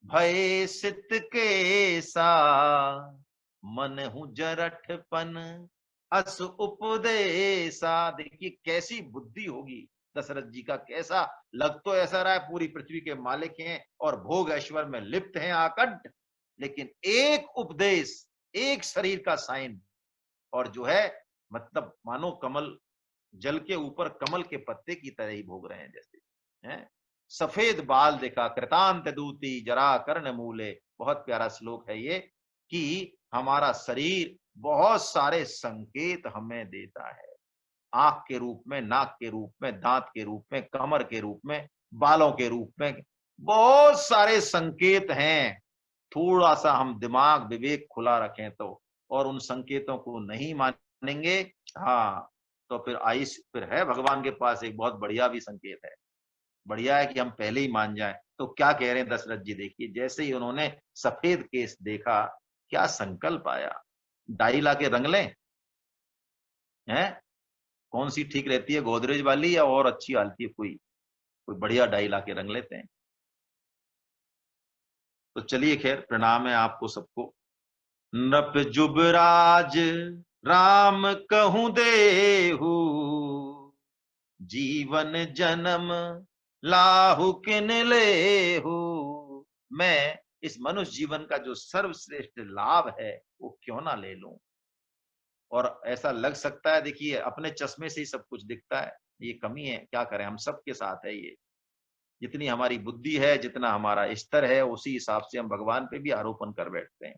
भय सित के सा, मन हूं जरठपन अस उपदेशा। देखिए कैसी बुद्धि होगी दशरथ जी का, कैसा लग तो ऐसा रहा है पूरी पृथ्वी के मालिक हैं और भोग ऐश्वर्य में लिप्त हैं आकंठ, लेकिन एक उपदेश, एक शरीर का साइन, और जो है मतलब मानो कमल जल के ऊपर कमल के पत्ते की तरह ही भोग रहे हैं जैसे, हैं। सफेद बाल देखा, कृतांत दूती जरा कर्ण मूले। बहुत प्यारा श्लोक है ये, कि हमारा शरीर बहुत सारे संकेत हमें देता है, आंख के रूप में, नाक के रूप में, दांत के रूप में, कमर के रूप में, बालों के रूप में, बहुत सारे संकेत हैं। थोड़ा सा हम दिमाग विवेक खुला रखें तो, और उन संकेतों को नहीं मानेंगे, हाँ, तो फिर आइस फिर है भगवान के पास एक बहुत बढ़िया भी संकेत है। बढ़िया है कि हम पहले ही मान जाएं। तो क्या कह रहे हैं दशरथ जी, देखिए जैसे ही उन्होंने सफेद केस देखा, क्या संकल्प आया, डाई ला के रंग लें, हैं, कौन सी ठीक रहती है, गोदरेज वाली या और अच्छी आती है, कोई कोई बढ़िया डाई ला के रंग लेते हैं। तो चलिए खैर, प्रणाम है आपको सबको। नृप जुबराज राम कहूं देहु, जीवन जन्म लाहु किन लेहु। मैं इस मनुष्य जीवन का जो सर्वश्रेष्ठ लाभ है वो क्यों ना ले लूं। और ऐसा लग सकता है, देखिए अपने चश्मे से ही सब कुछ दिखता है, ये कमी है, क्या करें, हम सबके साथ है ये। जितनी हमारी बुद्धि है, जितना हमारा स्तर है, उसी हिसाब से हम भगवान पे भी आरोपण कर बैठते हैं।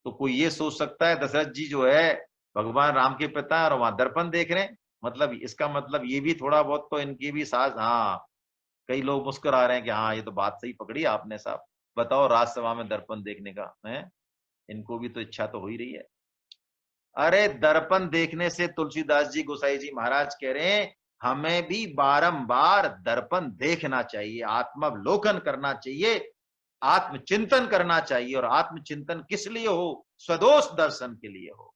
तो कोई ये सोच सकता है दशरथ जी जो है भगवान राम के पिता है और वहां दर्पण देख रहे हैं, मतलब इसका मतलब ये भी थोड़ा बहुत तो इनकी भी साज, हाँ कई लोग मुस्कुरा रहे हैं कि हाँ ये तो बात सही पकड़ी आपने साहब। बताओ राज्यसभा में दर्पण देखने का है, इनको भी तो इच्छा तो हो ही रही है। अरे दर्पण देखने से तुलसीदास जी गोसाई जी महाराज कह रहे हैं हमें भी बारंबार दर्पण देखना चाहिए, आत्मावलोकन करना चाहिए, आत्मचिंतन करना चाहिए। और आत्मचिंतन किस लिए हो? स्वदोष दर्शन के लिए हो।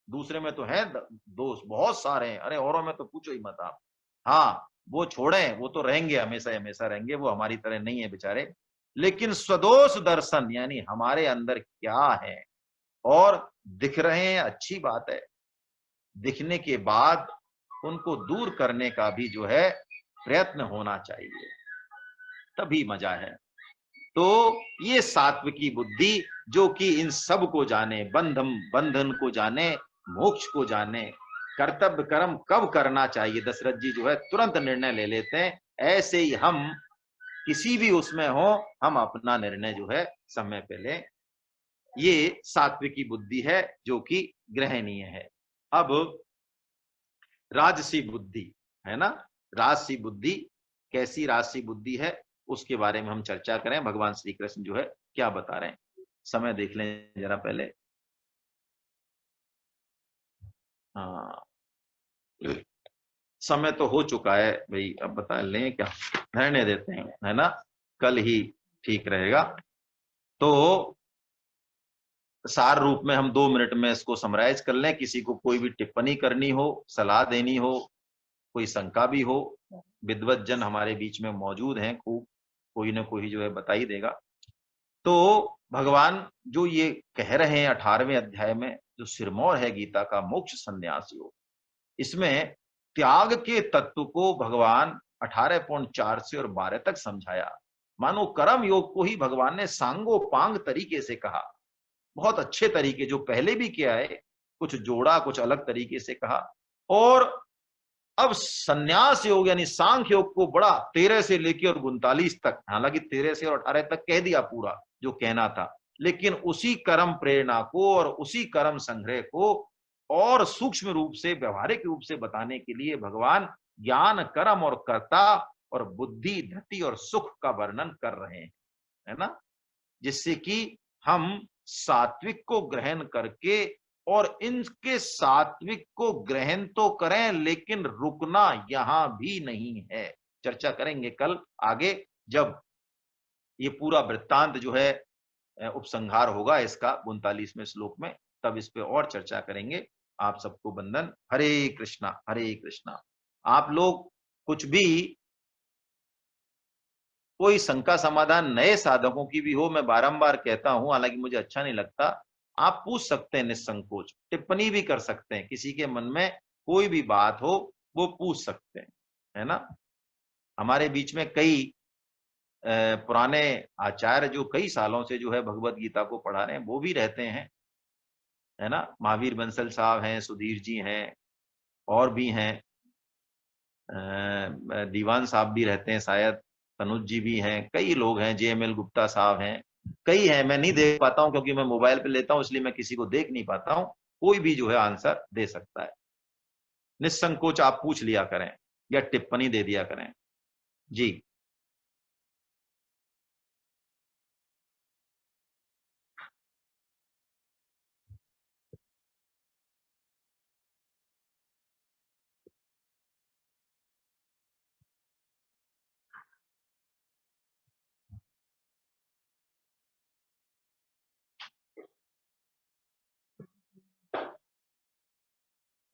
दूसरे में तो है दोष बहुत सारे हैं, अरे औरों में तो पूछो ही मत आप। हाँ वो छोड़े, वो तो रहेंगे हमेशा हमेशा रहेंगे, वो हमारी तरह नहीं है बेचारे। लेकिन स्वदोष दर्शन यानी हमारे अंदर क्या है और दिख रहे हैं, अच्छी बात है। दिखने के बाद उनको दूर करने का भी जो है प्रयत्न होना चाहिए, तभी मजा है। तो ये सात्विकी बुद्धि जो कि इन सब को जाने, बंधन को जाने, मोक्ष को जाने, कर्तव्य कर्म कब करना चाहिए, दशरथ जी जो है तुरंत निर्णय ले लेते हैं। ऐसे ही हम किसी भी उसमें हो, हम अपना निर्णय जो है समय पे लें। ये सात्विकी बुद्धि है जो कि ग्रहणीय है। अब राजसी बुद्धि है ना, राजसी बुद्धि कैसी राजसी बुद्धि है उसके बारे में हम चर्चा करें। भगवान श्री कृष्ण जो है क्या बता रहे हैं, समय देख लें जरा पहले। हाँ समय तो हो चुका है भाई, अब बता लें क्या, रहने देते हैं है ना, कल ही ठीक रहेगा। तो सार रूप में हम 2 मिनट में इसको समराइज कर लें। किसी को कोई भी टिप्पणी करनी हो, सलाह देनी हो, कोई शंका भी हो, विद्वत जन हमारे बीच में मौजूद हैं खूब, कोई ना कोई जो है बता ही देगा। तो भगवान जो ये कह रहे हैं 18वें अध्याय में, जो सिरमौर है गीता का, मोक्ष संन्यास योग, इसमें त्याग के तत्व को भगवान 18.4 से और 12 तक समझाया। मानो कर्म योग को ही भगवान ने सांगोपांग तरीके से कहा, बहुत अच्छे तरीके, जो पहले भी किया है, कुछ जोड़ा, कुछ अलग तरीके से कहा। और अब संन्यास योग यानी सांख्य योग को बड़ा 13 से लेकर और 39 तक, हालांकि 13 से और 18 तक कह दिया पूरा जो कहना था, लेकिन उसी कर्म प्रेरणा को और उसी कर्म संग्रह को और सूक्ष्म रूप से, व्यवहारिक रूप से बताने के लिए भगवान ज्ञान, कर्म और कर्ता और बुद्धि, धृति और सुख का वर्णन कर रहे हैं, है ना, जिससे कि हम सात्विक को ग्रहण करके, और इनके सात्विक को ग्रहण तो करें लेकिन रुकना यहां भी नहीं है। चर्चा करेंगे कल आगे, जब ये पूरा वृत्तांत जो है उपसंहार होगा इसका 39वें श्लोक में, तब इस पे और चर्चा करेंगे। आप सबको वंदन, हरे कृष्णा हरे कृष्णा। आप लोग कुछ भी, कोई शंका समाधान नए साधकों की भी हो, मैं बारंबार कहता हूं, हालांकि मुझे अच्छा नहीं लगता, आप पूछ सकते हैं निसंकोच, टिप्पणी भी कर सकते हैं, किसी के मन में कोई भी बात हो वो पूछ सकते हैं, है ना। हमारे बीच में कई पुराने आचार्य जो कई सालों से जो है भगवत गीता को पढ़ा रहे हैं, वो भी रहते हैं, है ना। महावीर बंसल साहब हैं, सुधीर जी हैं, और भी हैं, दीवान साहब भी रहते हैं शायद, तनुज जी भी हैं, कई लोग हैं, JML गुप्ता साहब हैं, कई हैं। मैं नहीं देख पाता हूं क्योंकि मैं मोबाइल पे लेता हूं, इसलिए मैं किसी को देख नहीं पाता हूं। कोई भी जो है आंसर दे सकता है, निसंकोच आप पूछ लिया करें या टिप्पणी दे दिया करें जी।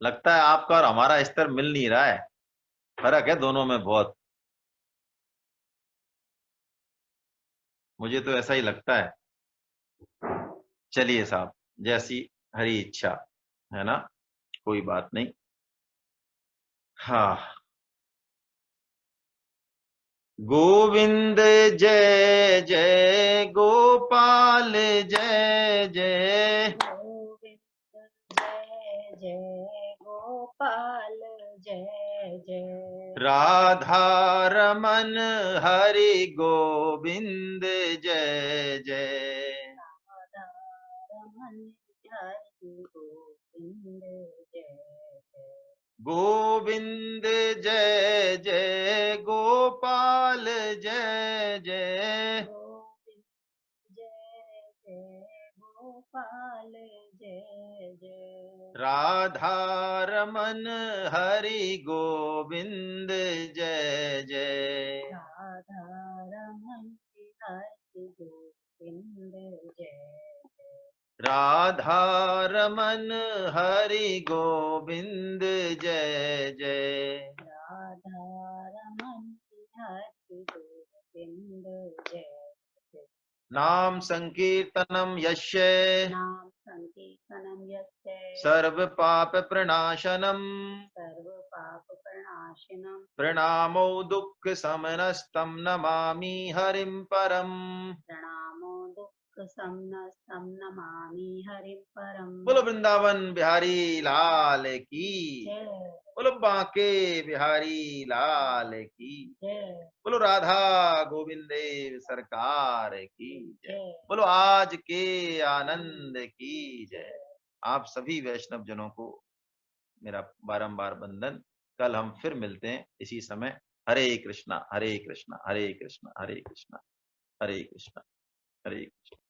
लगता है आपका और हमारा स्तर मिल नहीं रहा है, फर्क है दोनों में बहुत, मुझे तो ऐसा ही लगता है। चलिए साहब, जैसी हरी इच्छा, है ना, कोई बात नहीं। हाँ, गोविंद जय जय गोपाल जय जय, गोविंद जय जय गोपाल जय जय, राधा रमन हरि गोविंद जय जय, राधा रमन हरि गोविंद जय जय। गोविंद जय जय गोपाल जय जय। गोविंद जय जय गोपाल जय जय। राधा रमन हरि गोविंद जय जय। राधा रमन हरि गोविंद जय जय। राधा रमन हरि गोविंद जय जय। राधा रमन हरि गोविंद जय जय। नाम संकीर्तनम यस्य नाम संकीर्तनम यस्य सर्व पाप प्रणाशनम सर्व पाप प्रणाशनम प्रणामो दुःख समनस्तम नमामि हरिं परम। प्रणामो दुःख समनस्तम नमामि हरिं परम। बोलो वृंदावन बिहारी लाल की। जय बोलो बांके बिहारी लाल की। जय बोलो राधा गोविंद देव सरकार की जय। जय। बोलो आज के आनंद की जय। आप सभी वैष्णव जनों को मेरा बारंबार वंदन। कल हम फिर मिलते हैं इसी समय। हरे कृष्णा हरे कृष्णा हरे कृष्णा हरे कृष्णा हरे कृष्णा हरे कृष्णा।